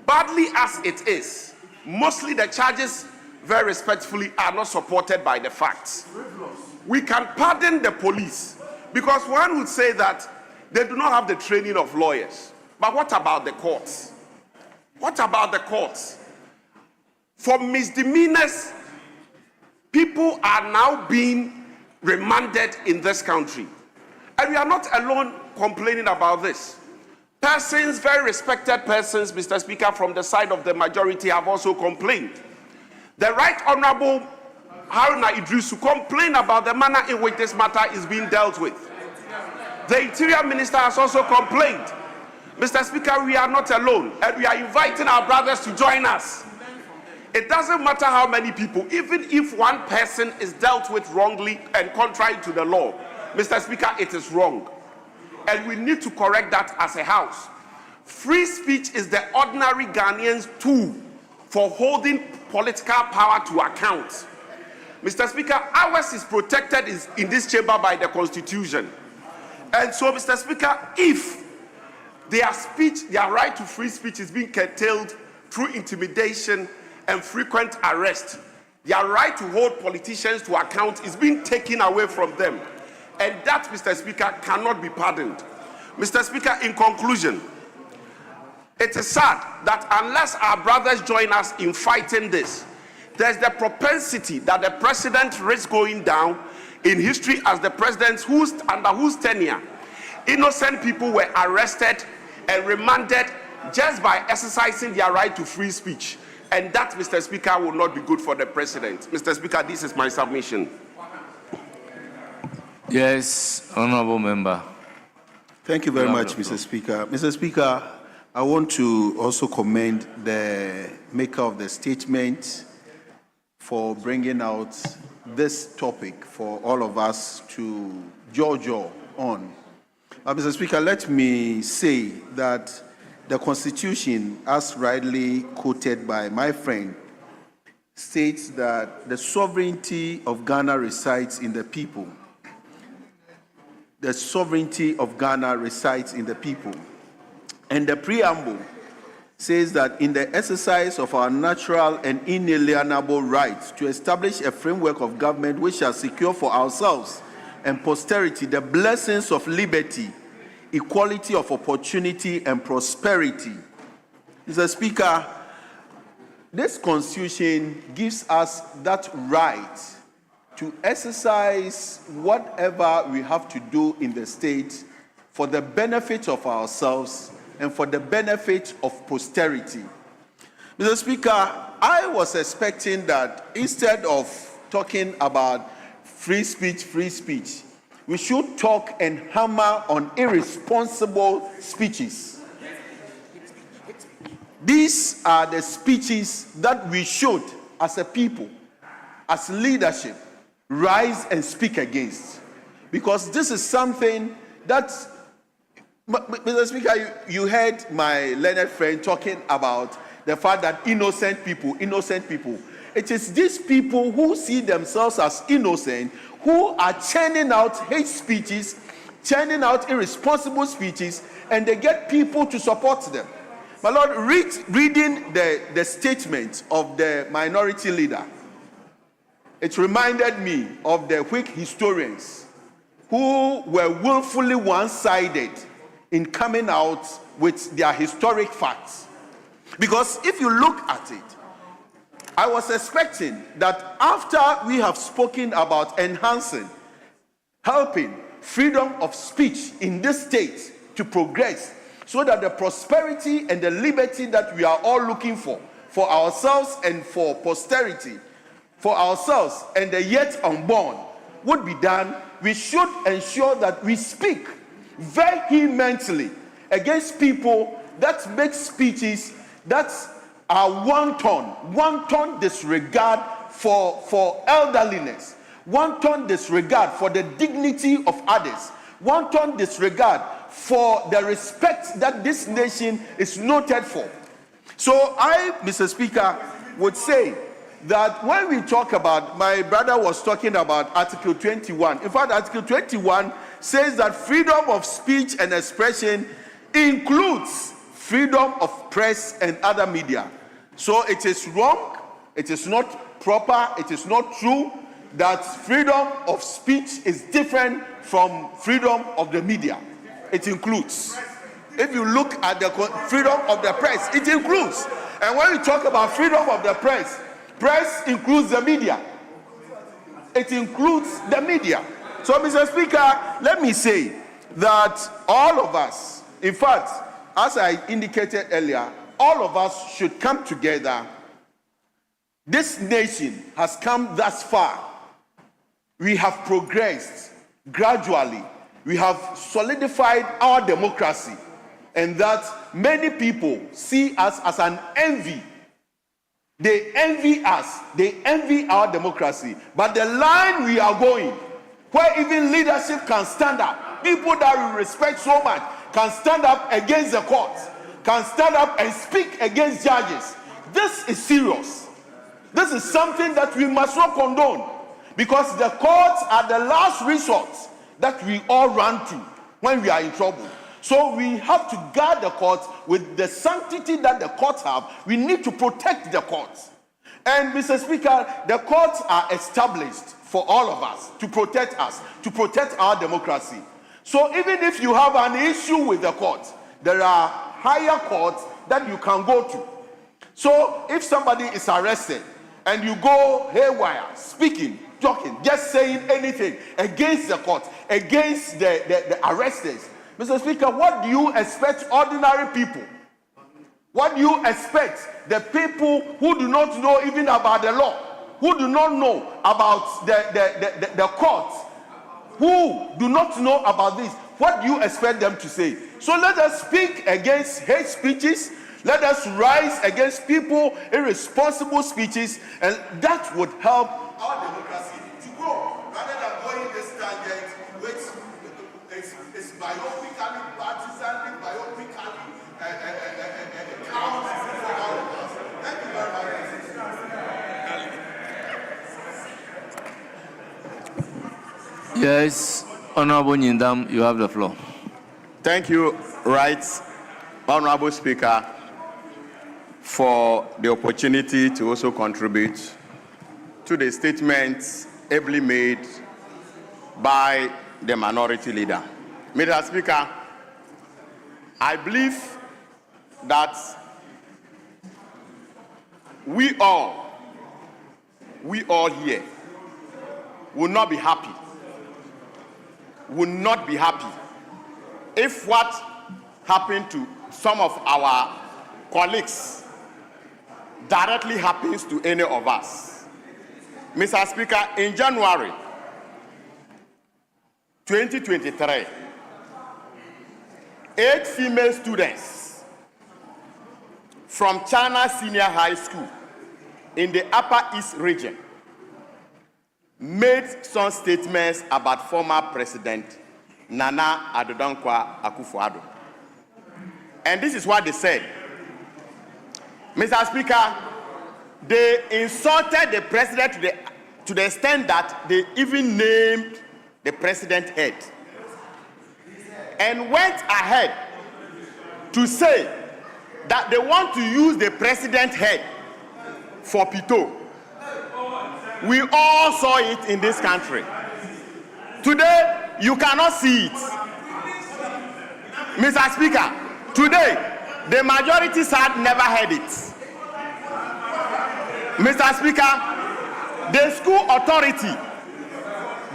badly as it is, mostly the charges, very respectfully, are not supported by the facts. We can pardon the police because one would say that they do not have the training of lawyers. But what about the courts? What about the courts? For misdemeanors, people are now being remanded in this country. And we are not alone complaining about this. Persons, very respected persons, Mr. Speaker, from the side of the majority have also complained. The Right Honorable Haruna Idrisu complained about the manner in which this matter is being dealt with. The Interior Minister has also complained. Mr. Speaker, we are not alone, and we are inviting our brothers to join us. It doesn't matter how many people, even if one person is dealt with wrongly and contrary to the law, Mr. Speaker, it is wrong. And we need to correct that as a house. Free speech is the ordinary Ghanaian's tool for holding political power to account. Mr. Speaker, ours is protected in this chamber by the Constitution. And so, Mr. Speaker, if their speech, their right to free speech is being curtailed through intimidation and frequent arrest, their right to hold politicians to account is being taken away from them. And that, Mr. Speaker, cannot be pardoned. Mr. Speaker, in conclusion, it is sad that unless our brothers join us in fighting this, there's the propensity that the president risks going down in history as the president under whose tenure innocent people were arrested and remanded just by exercising their right to free speech. And that, Mr. Speaker, will not be good for the president. Mr. Speaker, this is my submission. Yes, honorable member. Thank you very much, Mr. Speaker. Mr. Speaker, I want to also commend the maker of the statement for bringing out this topic for all of us to jaw on. Mr. Speaker, let me say that the Constitution, as rightly quoted by my friend, states that the sovereignty of Ghana resides in the people. The sovereignty of Ghana resides in the people. And the preamble says that in the exercise of our natural and inalienable rights to establish a framework of government which shall secure for ourselves and posterity the blessings of liberty, equality of opportunity, and prosperity. Mr. Speaker, this Constitution gives us that right to exercise whatever we have to do in the state for the benefit of ourselves and for the benefit of posterity. Mr. Speaker, I was expecting that instead of talking about free speech, we should talk and hammer on irresponsible speeches. These are the speeches that we should, as a people, as leadership, rise and speak against. Because this is something that, Mr. Speaker, you heard my learned friend talking about the fact that innocent people. It is these people who see themselves as innocent who are churning out hate speeches, churning out irresponsible speeches, and they get people to support them. My Lord, reading the statement of the minority leader, it reminded me of the Whig historians who were willfully one-sided in coming out with their historic facts. Because if you look at it, I was expecting that after we have spoken about enhancing, helping freedom of speech in this state to progress so that the prosperity and the liberty that we are all looking for ourselves and for posterity, for ourselves and the yet unborn would be done, we should ensure that we speak vehemently against people that make speeches that are wanton disregard for elderliness, wanton disregard for the dignity of others, wanton disregard for the respect that this nation is noted for. So I, Mr. Speaker, would say that when we talk about, my brother was talking about Article 21. In fact, Article 21 says that freedom of speech and expression includes freedom of press and other media. So it is wrong, it is not proper, it is not true that freedom of speech is different from freedom of the media. It includes. If you look at the freedom of the press, it includes. And when we talk about freedom of the press includes the media. It includes the media. So, Mr. Speaker, let me say that all of us, in fact, as I indicated earlier, all of us should come together. This nation has come thus far. We have progressed gradually. We have solidified our democracy, and that many people see us as an envy. They envy us. They envy our democracy. But the line we are going, where even leadership can stand up, people that we respect so much can stand up against the courts, can stand up and speak against judges. This is serious. This is something that we must not condone, because the courts are the last resort that we all run to when we are in trouble. So we have to guard the courts with the sanctity that the courts have. We need to protect the courts. And Mr. Speaker, the courts are established for all of us, to protect our democracy. So even if you have an issue with the courts, there are higher courts that you can go to. So if somebody is arrested and you go haywire, speaking, talking, just saying anything against the court, against the arresters, Mr. Speaker, what do you expect ordinary people? What do you expect the people who do not know even about the law, who do not know about the courts, who do not know about this? What do you expect them to say? So let us speak against hate speeches. Let us rise against people, irresponsible speeches, and that would help our democracy to grow, rather than going this tangent, which is myopically, partisanly, myopically counts for all of us. Thank you very much. Yes, Honorable Nyindam, you have the floor. Thank you, Right Honorable Speaker, for the opportunity to also contribute to the statements ably made by the minority leader. Mr. Speaker, I believe that we all here will not be happy if what happened to some of our colleagues directly happens to any of us. Mr. Speaker, in January 2023, 8 female students from China Senior High School in the Upper East region made some statements about former President Nana Addo Dankwa Akufo-Addo. And this is what they said. Mr. Speaker, they insulted the president to the extent that they even named the president head, and went ahead to say that they want to use the president head for Pito. We all saw it in this country. Today, you cannot see it. Mr. Speaker, today, the majority side never heard it. Mr. Speaker, the school authority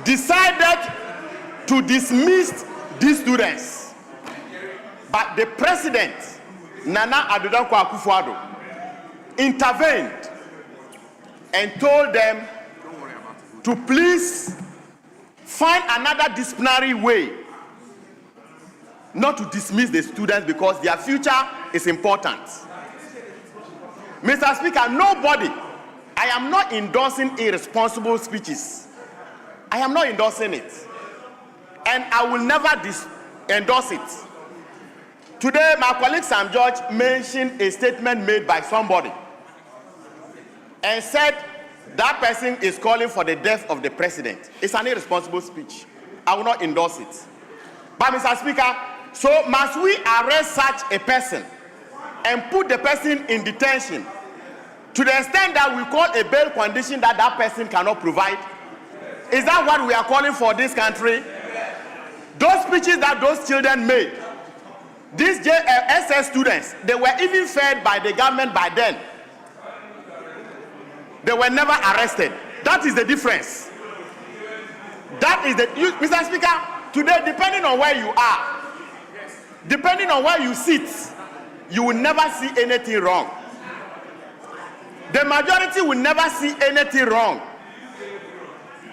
decided to dismiss these students. But the president, Nana Addo Dankwa Akufo-Addo, intervened and told them to please find another disciplinary way not to dismiss the students because their future is important. Mr. Speaker, nobody, I am not endorsing irresponsible speeches. I am not endorsing it. And I will never endorse it. Today, my colleague Sam George mentioned a statement made by somebody and said that person is calling for the death of the president. It's an irresponsible speech. I will not endorse it. But Mr. Speaker, so must we arrest such a person and put the person in detention to the extent that we call a bail condition that that person cannot provide? Is that what we are calling for this country? Those speeches that those children made, these SS students, they were even fed by the government by then. They were never arrested. That is the difference. That is the, Mr. Speaker, today, depending on where you are, depending on where you sit, you will never see anything wrong. The majority will never see anything wrong.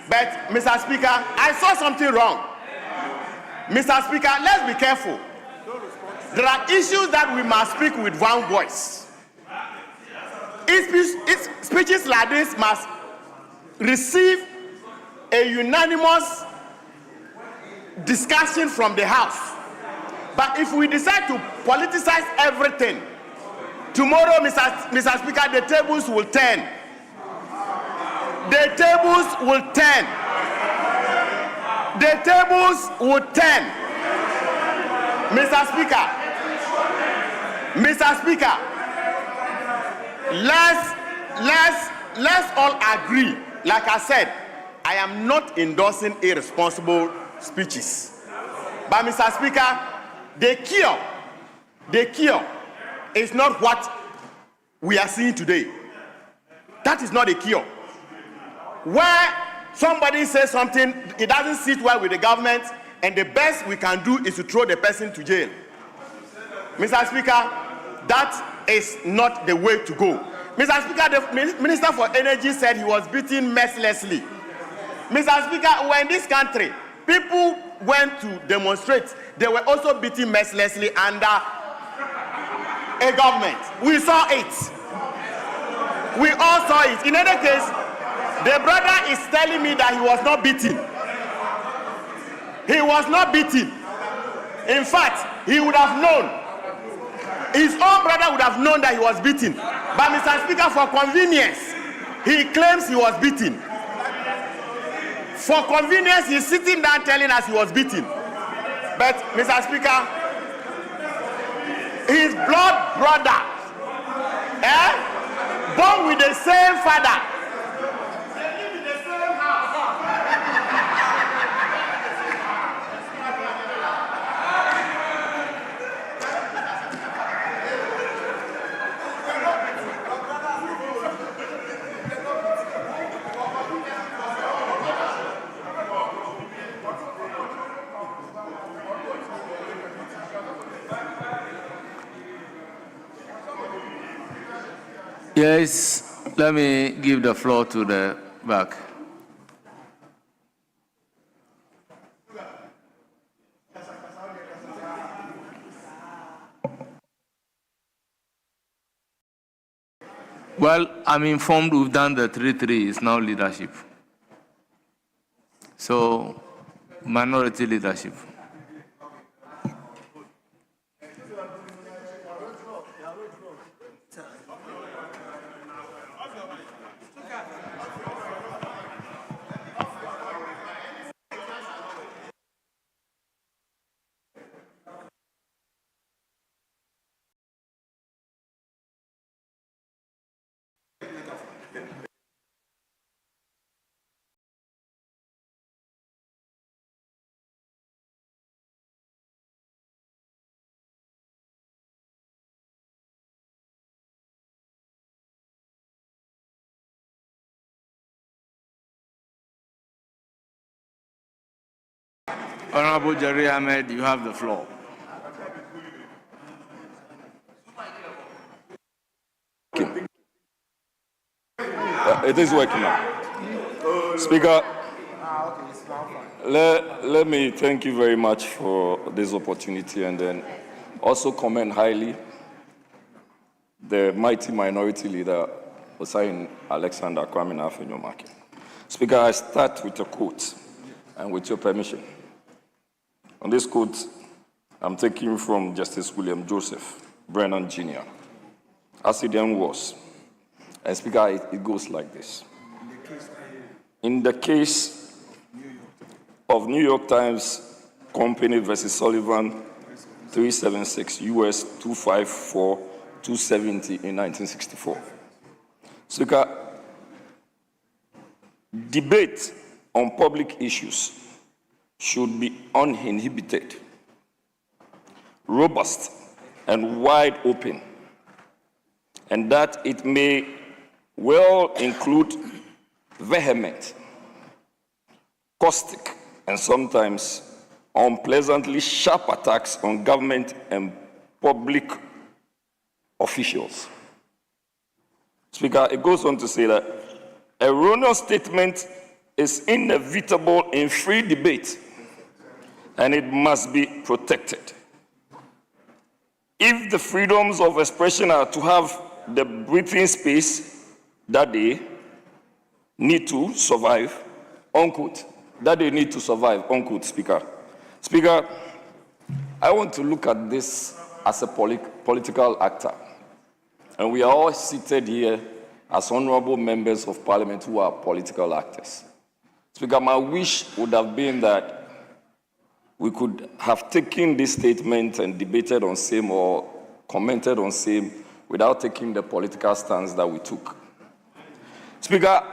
But, Mr. Speaker, I saw something wrong. Mr. Speaker, let's be careful. There are issues that we must speak with one voice. Speeches like this must receive a unanimous discussion from the House. But if we decide to politicize everything, tomorrow, Mr. Speaker, the tables will turn. The tables will turn. The tables will turn. Mr. Speaker, let's all agree. Like I said, I am not endorsing irresponsible speeches. But Mr. Speaker, the cure is not what we are seeing today. That is not a cure. Where somebody says something, it doesn't sit well with the government, and the best we can do is to throw the person to jail. Mr. Speaker, that is not the way to go. Mr. Speaker, the Minister for Energy said he was beaten mercilessly. Mr. Speaker, when in this country, people went to demonstrate, they were also beaten mercilessly under a government. We saw it. We all saw it. In any case, the brother is telling me that he was not beaten. He was not beaten. In fact, he would have known. His own brother would have known that he was beaten. But Mr. Speaker, for convenience, he claims he was beaten. For convenience, he's sitting down telling us he was beaten. But Mr. Speaker, his blood brother, born with the same father, Yes, let me give the floor to the back. Well, I'm informed we've done the 3-3, it's now leadership. So, minority leadership. Honorable Jerry Ahmed, you have the floor. It is working now. Speaker, let me thank you very much for this opportunity and then also commend highly the mighty minority leader, Osayin Alexander Kwame Afenyo-Markin. Speaker, I start with a quote, and with your permission. On this quote, I'm taking from Justice William Joseph Brennan Jr., as it then was. And Speaker, it goes like this. In the case of New York Times Company versus Sullivan 376 US 254 270 in 1964. Speaker, debate on public issues should be uninhibited, robust, and wide open, and that it may well include vehement, caustic, and sometimes unpleasantly sharp attacks on government and public officials. Speaker, it goes on to say that erroneous statement is inevitable in free debate, and it must be protected. If the freedoms of expression are to have the breathing space that they need to survive, unquote, that they need to survive, unquote, Speaker. Speaker, I want to look at this as a political actor. And we are all seated here as honorable members of parliament who are political actors. Speaker, my wish would have been that we could have taken this statement and debated on same or commented on same without taking the political stance that we took. Speaker,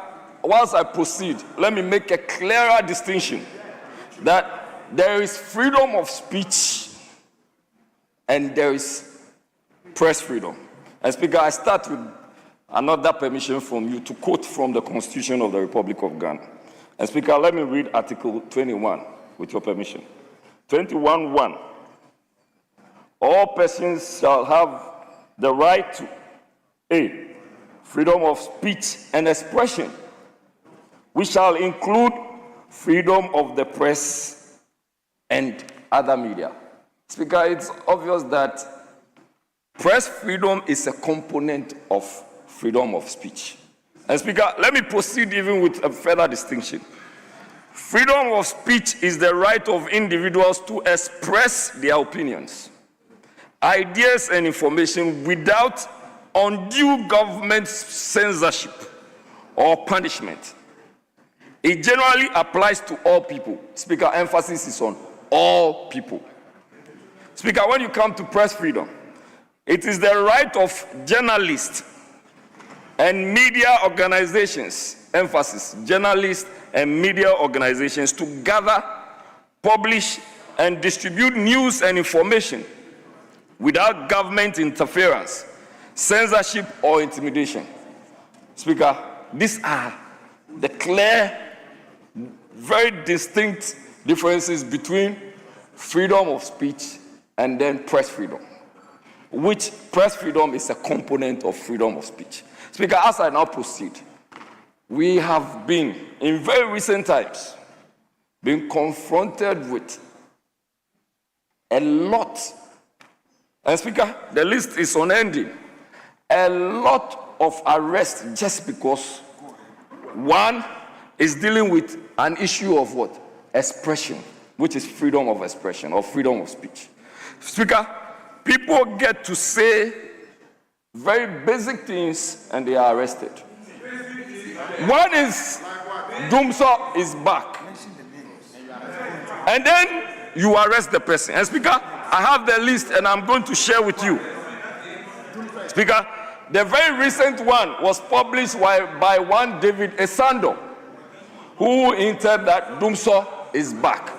whilst I proceed, let me make a clearer distinction that there is freedom of speech and there is press freedom. And Speaker, I start with another permission from you to quote from the Constitution of the Republic of Ghana. And Speaker, let me read Article 21, with your permission. 21:1. All persons shall have the right to A, freedom of speech and expression, which shall include freedom of the press and other media. Speaker, it's obvious that press freedom is a component of freedom of speech. And Speaker, let me proceed even with a further distinction. Freedom of speech is the right of individuals to express their opinions, ideas, and information without undue government censorship or punishment. It generally applies to all people. Speaker, emphasis is on all people. Speaker, when you come to press freedom, it is the right of journalists and media organizations, emphasis, journalists and media organizations, to gather, publish, and distribute news and information without government interference, censorship, or intimidation. Speaker, these are the clear, very distinct differences between freedom of speech and then press freedom, which press freedom is a component of freedom of speech. Speaker, as I now proceed, we have been, in very recent times, been confronted with a lot, and Speaker, the list is unending, a lot of arrests just because one is dealing with an issue of what? Expression, which is freedom of expression or freedom of speech. Speaker, people get to say very basic things and they are arrested. One is Dumso is back. And then you arrest the person. And Speaker, I have the list and I'm going to share with you. Speaker, the very recent one was published by one David Esando, who hinted that Dumso is back.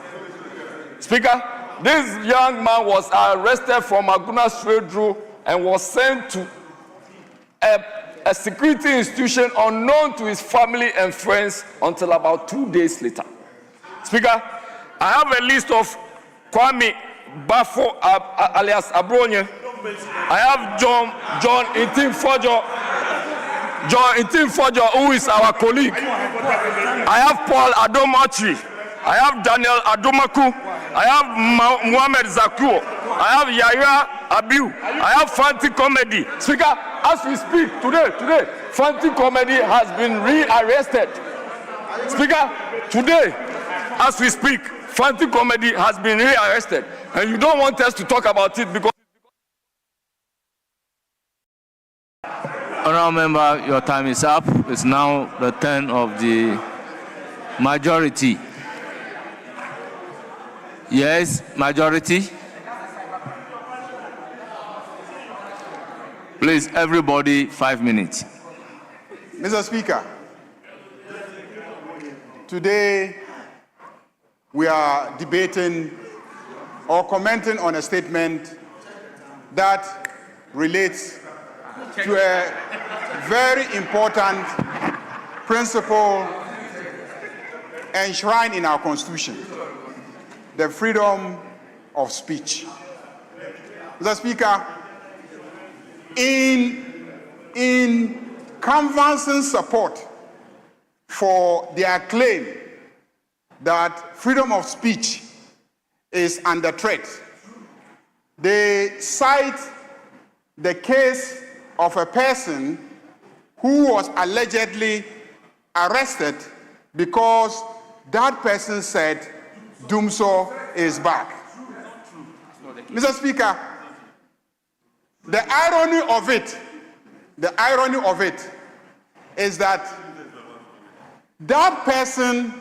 Speaker, this young man was arrested from Aguna Stradru and was sent to a security institution unknown to his family and friends until about 2 days later. Speaker, I have a list of Kwame Bafo alias Abronye. I have John Intim Fojo. John Intimfojo, who is our colleague. I have Paul Adomachi. I have Daniel Adomaku. I have Muhammad Zakuo. I have Yahya Abiu. I have Fanti Comedy. Speaker, as we speak today, Fanti Comedy has been rearrested. Speaker, today, as we speak, Fanti Comedy has been rearrested. And you don't want us to talk about it because... Honourable member, your time is up. It's now the turn of the majority. Yes, majority. Please, everybody, 5 minutes. Mr. Speaker, today we are debating or commenting on a statement that relates to a very important principle enshrined in our Constitution, the freedom of speech. Mr. Speaker, in canvassing support for their claim that freedom of speech is under threat, they cite the case of a person who was allegedly arrested because that person said Dumso is back. Mr. Speaker, the irony of it is that that person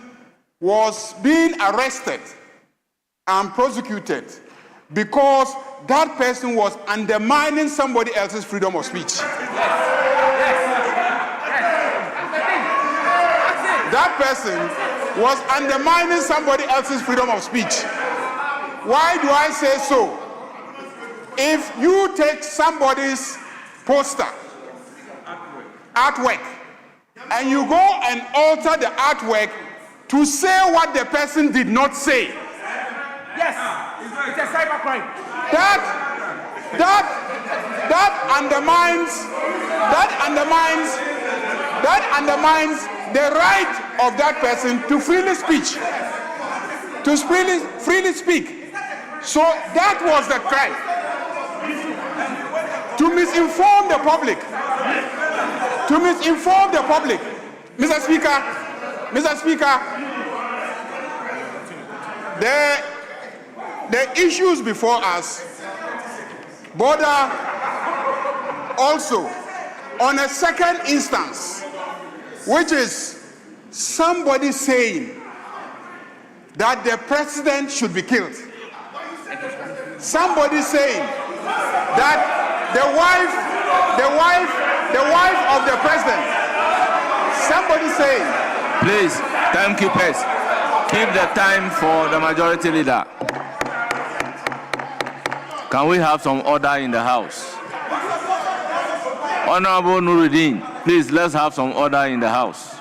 was being arrested and prosecuted because that person was undermining somebody else's freedom of speech. That person was undermining somebody else's freedom of speech. Why do I say so? If you take somebody's poster, artwork, and you go and alter the artwork to say what the person did not say, Yes, it's a cybercrime. that undermines the right of that person to freely speak. So that was the crime. To misinform the public. Mr. Speaker, the issues before us border also on a second instance, which is somebody saying that the president should be killed. Somebody saying that the wife of the president. Somebody saying. Please, timekeepers, keep the time for the majority leader. Can we have some order in the House? Honorable Nuruddin, please, let's have some order in the House.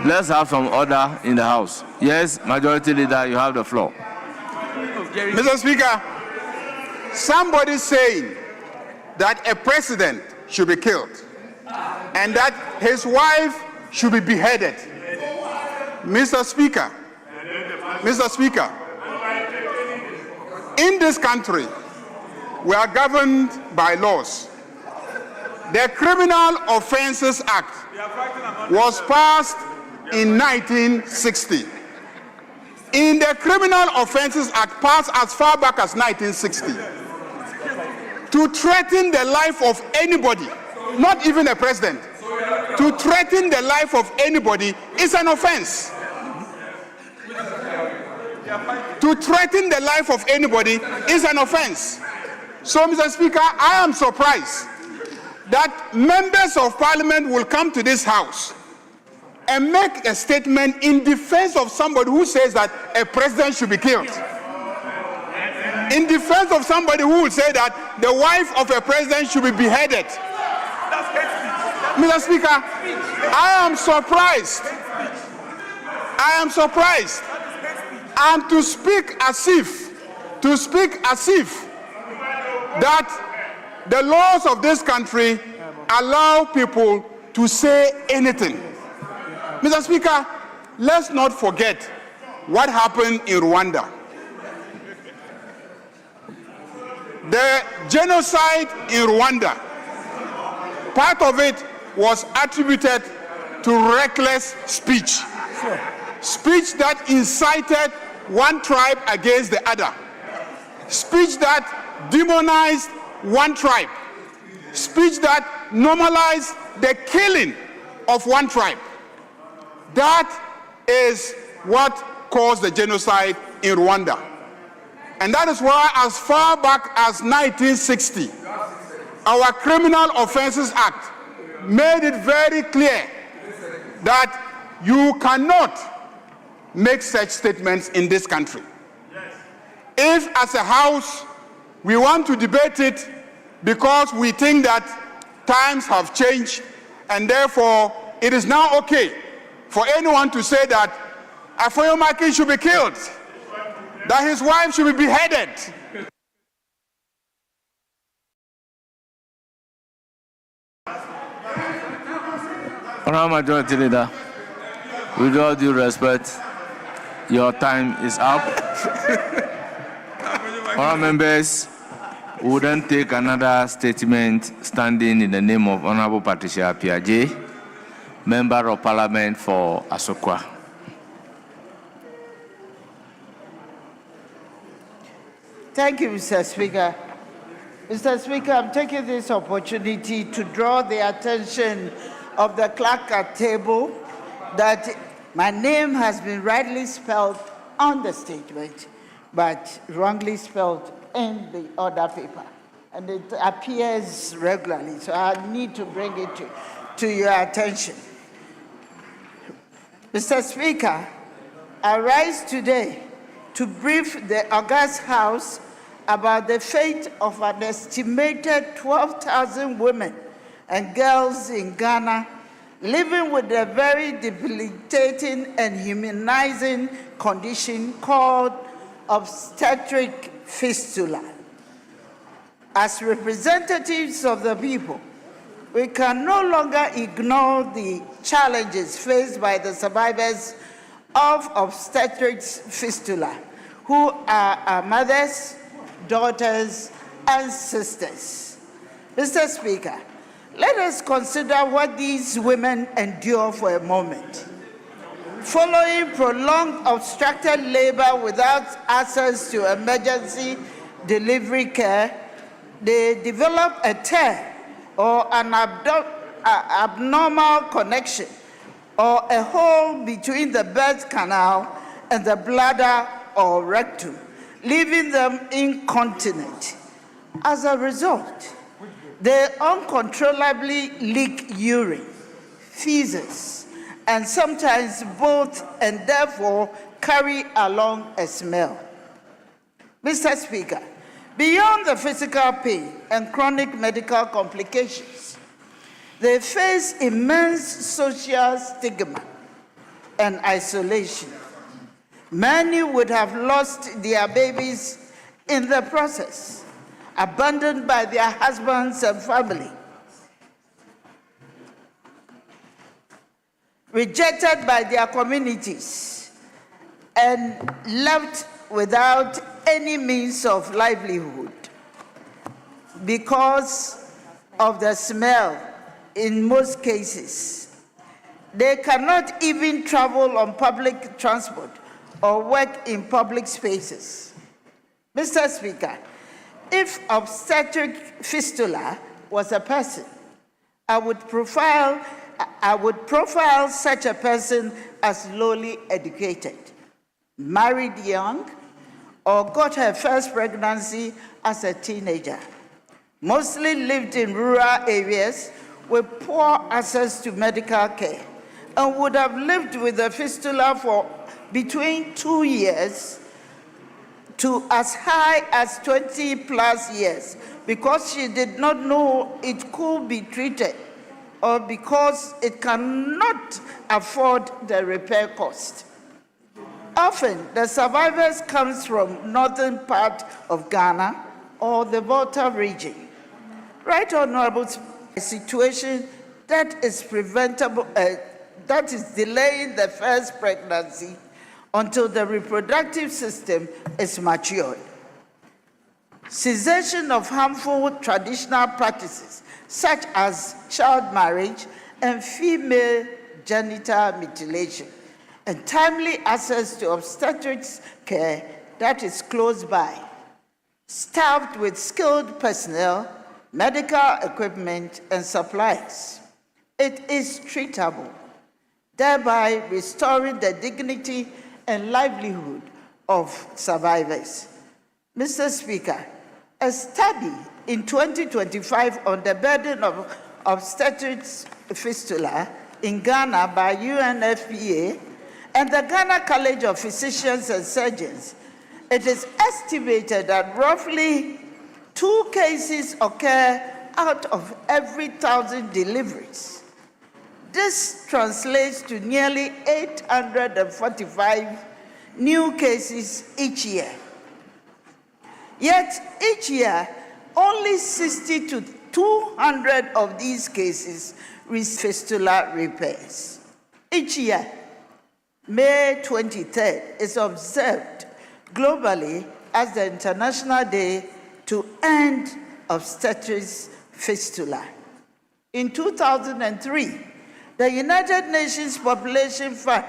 Let's have some order in the House. Yes, majority leader, you have the floor. Mr. Speaker, somebody saying that a president should be killed and that his wife should be beheaded. Mr. Speaker, in this country, we are governed by laws. The Criminal Offences Act was passed in 1960. In the Criminal Offences Act, passed as far back as 1960, to threaten the life of anybody, not even a president, to threaten the life of anybody is an offense. To threaten the life of anybody is an offense. So, Mr. Speaker, I am surprised that members of parliament will come to this house and make a statement in defense of somebody who says that a president should be killed. In defense of somebody who will say that the wife of a president should be beheaded. Mr. Speaker, I am surprised. And to speak as if that The laws of this country allow people to say anything. Mr. Speaker, let's not forget what happened in Rwanda. The genocide in Rwanda, part of it was attributed to reckless speech. Speech that incited one tribe against the other. Speech that demonized one tribe. Speech that normalized the killing of one tribe. That is what caused the genocide in Rwanda. And that is why, as far back as 1960, our Criminal Offences Act made it very clear that you cannot make such statements in this country. If, as a House, we want to debate it because we think that times have changed and therefore it is now okay for anyone to say that Afoyomaki should be killed, that his wife should be beheaded. Honourable Majority Leader, with all due respect, your time is up. Honourable members, we will then take another statement standing in the name of Honourable Patricia Piaget, Member of Parliament for Asokwa. Thank you, Mr. Speaker. Mr. Speaker, I'm taking this opportunity to draw the attention of the clerk at table that my name has been rightly spelled on the statement, but wrongly spelled in the other paper. And it appears regularly, so I need to bring it to your attention. Mr. Speaker, I rise today to brief the august House about the fate of an estimated 12,000 women and girls in Ghana living with a very debilitating and humanizing condition called obstetric fistula. As representatives of the people, we can no longer ignore the challenges faced by the survivors of obstetric fistula, who are our mothers, daughters, and sisters. Mr. Speaker, let us consider what these women endure for a moment. Following prolonged obstructed labor without access to emergency delivery care, they develop a tear or an abnormal connection or a hole between the birth canal and the bladder or rectum, leaving them incontinent. As a result, they uncontrollably leak urine, feces, and sometimes both, and therefore carry along a smell. Mr. Speaker, beyond the physical pain and chronic medical complications, they face immense social stigma and isolation. Many would have lost their babies in the process, abandoned by their husbands and family, rejected by their communities, and left without any means of livelihood because of the smell in most cases. They cannot even travel on public transport or work in public spaces. Mr. Speaker, if obstetric fistula was a person, I would profile such a person as lowly educated, married young, or got her first pregnancy as a teenager, mostly lived in rural areas with poor access to medical care, and would have lived with a fistula for between 2 years to as high as 20 plus years because she did not know it could be treated or because it cannot afford the repair cost. Often, the survivors come from northern part of Ghana or the Volta region. Right Honorable, a situation that is preventable, that is delaying the first pregnancy until the reproductive system is matured. Cessation of harmful traditional practices such as child marriage and female genital mutilation, and timely access to obstetrics care that is close by, staffed with skilled personnel, medical equipment, and supplies. It is treatable, thereby restoring the dignity and livelihood of survivors. Mr. Speaker, a study in 2025 on the burden of obstetrics fistula in Ghana by UNFPA and the Ghana College of Physicians and Surgeons, it is estimated that roughly 2 cases occur out of every 1,000 deliveries. This translates to nearly 845 new cases each year. Yet each year, only 60 to 200 of these cases receive fistula repairs. Each year, May 23rd is observed globally as the International Day to End Obstetrics Fistula. In 2003, the United Nations Population Fund,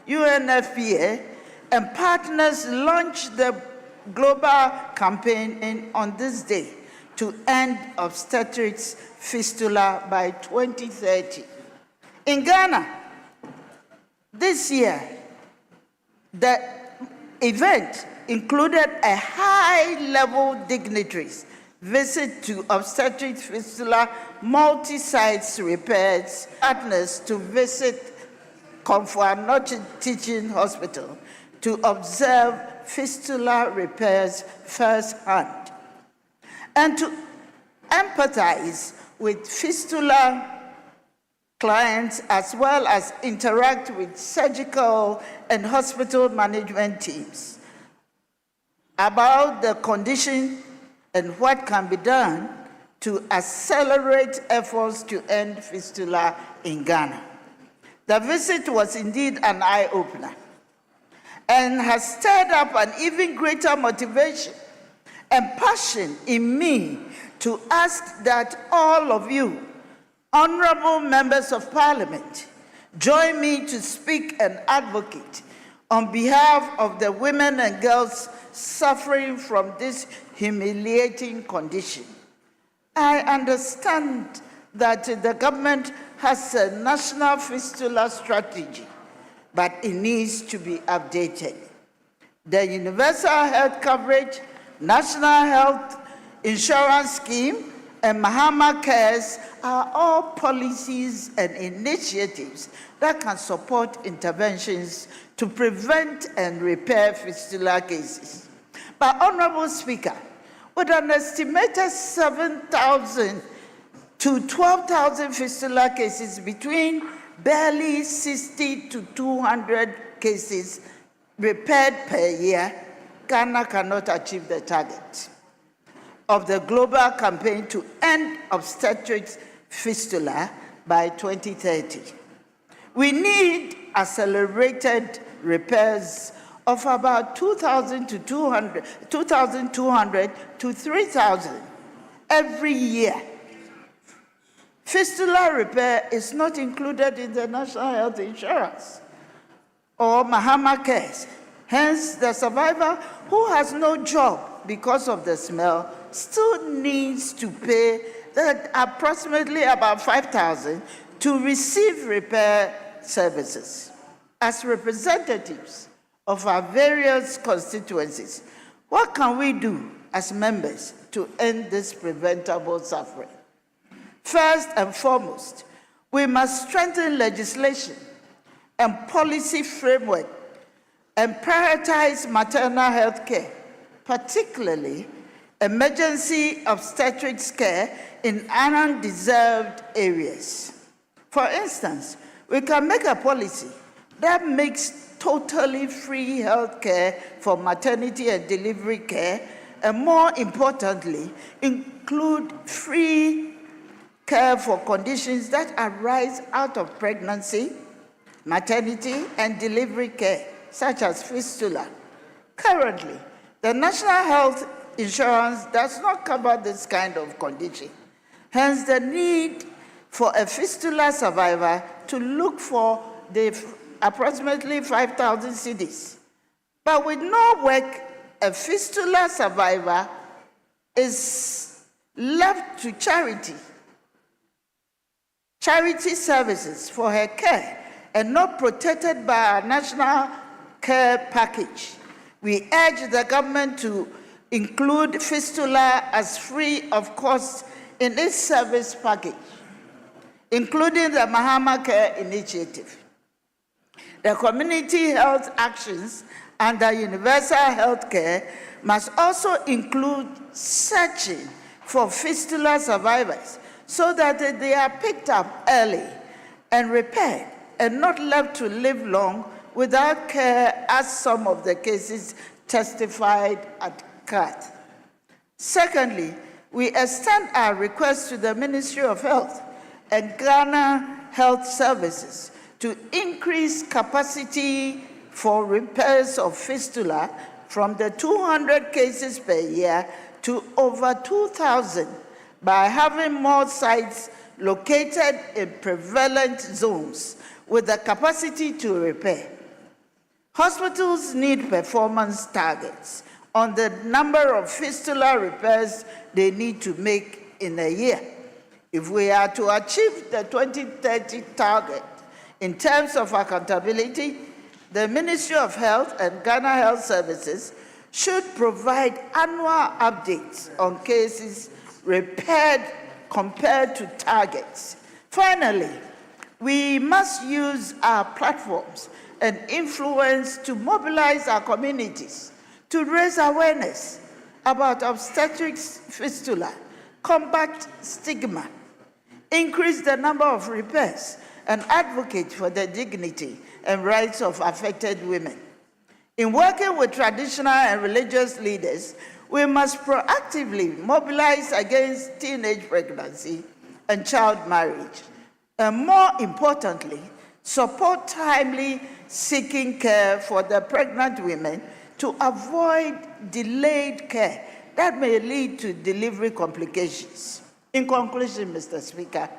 UNFPA, and partners launched the global campaign on this day to end obstetrics fistula by 2030. In Ghana, this year, the event included a high-level dignitaries visit to obstetrics fistula multi-sites repairs, partners to visit Komfo Teaching Hospital to observe fistula repairs firsthand, and to empathize with fistula clients as well as interact with surgical and hospital management teams about the condition and what can be done to accelerate efforts to end fistula in Ghana. The visit was indeed an eye-opener and has stirred up an even greater motivation and passion in me to ask that all of you, honorable members of parliament, join me to speak and advocate on behalf of the women and girls suffering from this humiliating condition. I understand that the government has a national fistula strategy, but it needs to be updated. The Universal Health Coverage, National Health Insurance Scheme, and Mahama Cares are all policies and initiatives that can support interventions to prevent and repair fistula cases. But, Honorable Speaker, with an estimated 7,000 to 12,000 fistula cases between barely 60 to 200 cases repaired per year, Ghana cannot achieve the target of the global campaign to end obstetrics fistula by 2030. We need accelerated repairs of about 2,200 to 3,000 every year. Fistula repair is not included in the National Health Insurance or Mahama Cares. Hence, the survivor who has no job because of the smell still needs to pay approximately about 5,000 to receive repair services. As representatives of our various constituencies, what can we do as members to end this preventable suffering? First and foremost, we must strengthen legislation and policy framework and prioritize maternal health care, particularly emergency obstetrics care in undeserved areas. For instance, we can make a policy that makes totally free health care for maternity and delivery care and more importantly, include free care for conditions that arise out of pregnancy, maternity, and delivery care, such as fistula. Currently, the National Health Insurance does not cover this kind of condition. Hence, the need for a fistula survivor to look for the approximately 5,000 cedis. But with no work, a fistula survivor is left to charity services for her care and not protected by our national care package. We urge the government to include fistula as free of cost in its service package, including the Mahama Care Initiative. The community health actions under universal health care must also include searching for fistula survivors so that they are picked up early and repaired and not left to live long without care, as some of the cases testified at CAT. Secondly, we extend our request to the Ministry of Health and Ghana Health Services to increase capacity for repairs of fistula from the 200 cases per year to over 2,000 by having more sites located in prevalent zones with the capacity to repair. Hospitals need performance targets on the number of fistula repairs they need to make in a year. If we are to achieve the 2030 target in terms of accountability, the Ministry of Health and Ghana Health Services should provide annual updates on cases repaired compared to targets. Finally, we must use our platforms and influence to mobilize our communities to raise awareness about obstetrics fistula, combat stigma, increase the number of repairs, and advocate for the dignity and rights of affected women. In working with traditional and religious leaders, we must proactively mobilize against teenage pregnancy and child marriage, and more importantly, support timely seeking care for the pregnant women to avoid delayed care that may lead to delivery complications. In conclusion, Mr. Speaker,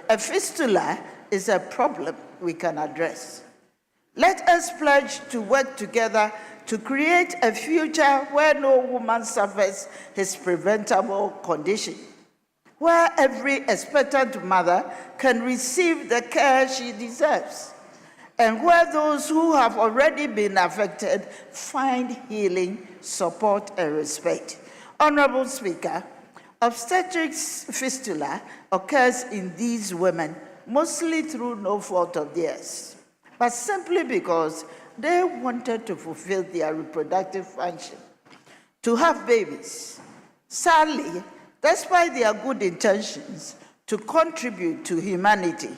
a fistula is a problem we can address. Let us pledge to work together to create a future where no woman suffers this preventable condition, where every expectant mother can receive the care she deserves, and where those who have already been affected find healing, support, and respect. Honorable Speaker, obstetrics fistula occurs in these women mostly through no fault of theirs, but simply because they wanted to fulfill their reproductive function, to have babies. Sadly, despite their good intentions to contribute to humanity,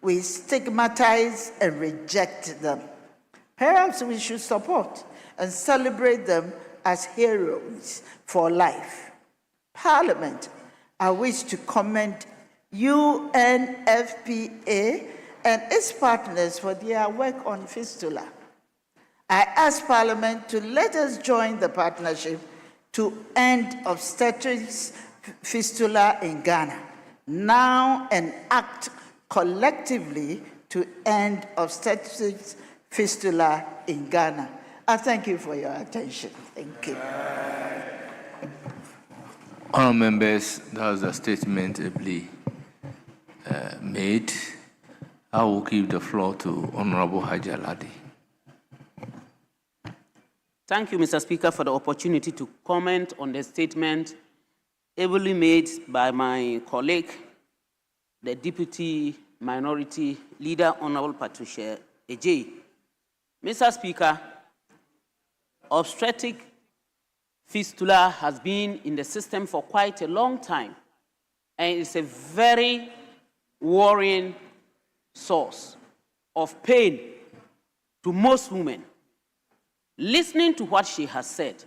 we stigmatize and reject them. Perhaps we should support and celebrate them as heroes for life. Parliament, I wish to commend UNFPA and its partners for their work on fistula. I ask Parliament to let us join the partnership to end obstetrics fistula in Ghana now and act collectively to end obstetrics fistula in Ghana. I thank you for your attention. Thank you. Honourable members, that was a statement ably made. I will give the floor to Honourable Haji Aladi. Thank you, Mr. Speaker, for the opportunity to comment on the statement ably made by my colleague, the Deputy Minority Leader, Honourable Patricia Ejei. Mr. Speaker, obstetric fistula has been in the system for quite a long time, and it's a very worrying source of pain to most women. Listening to what she has said,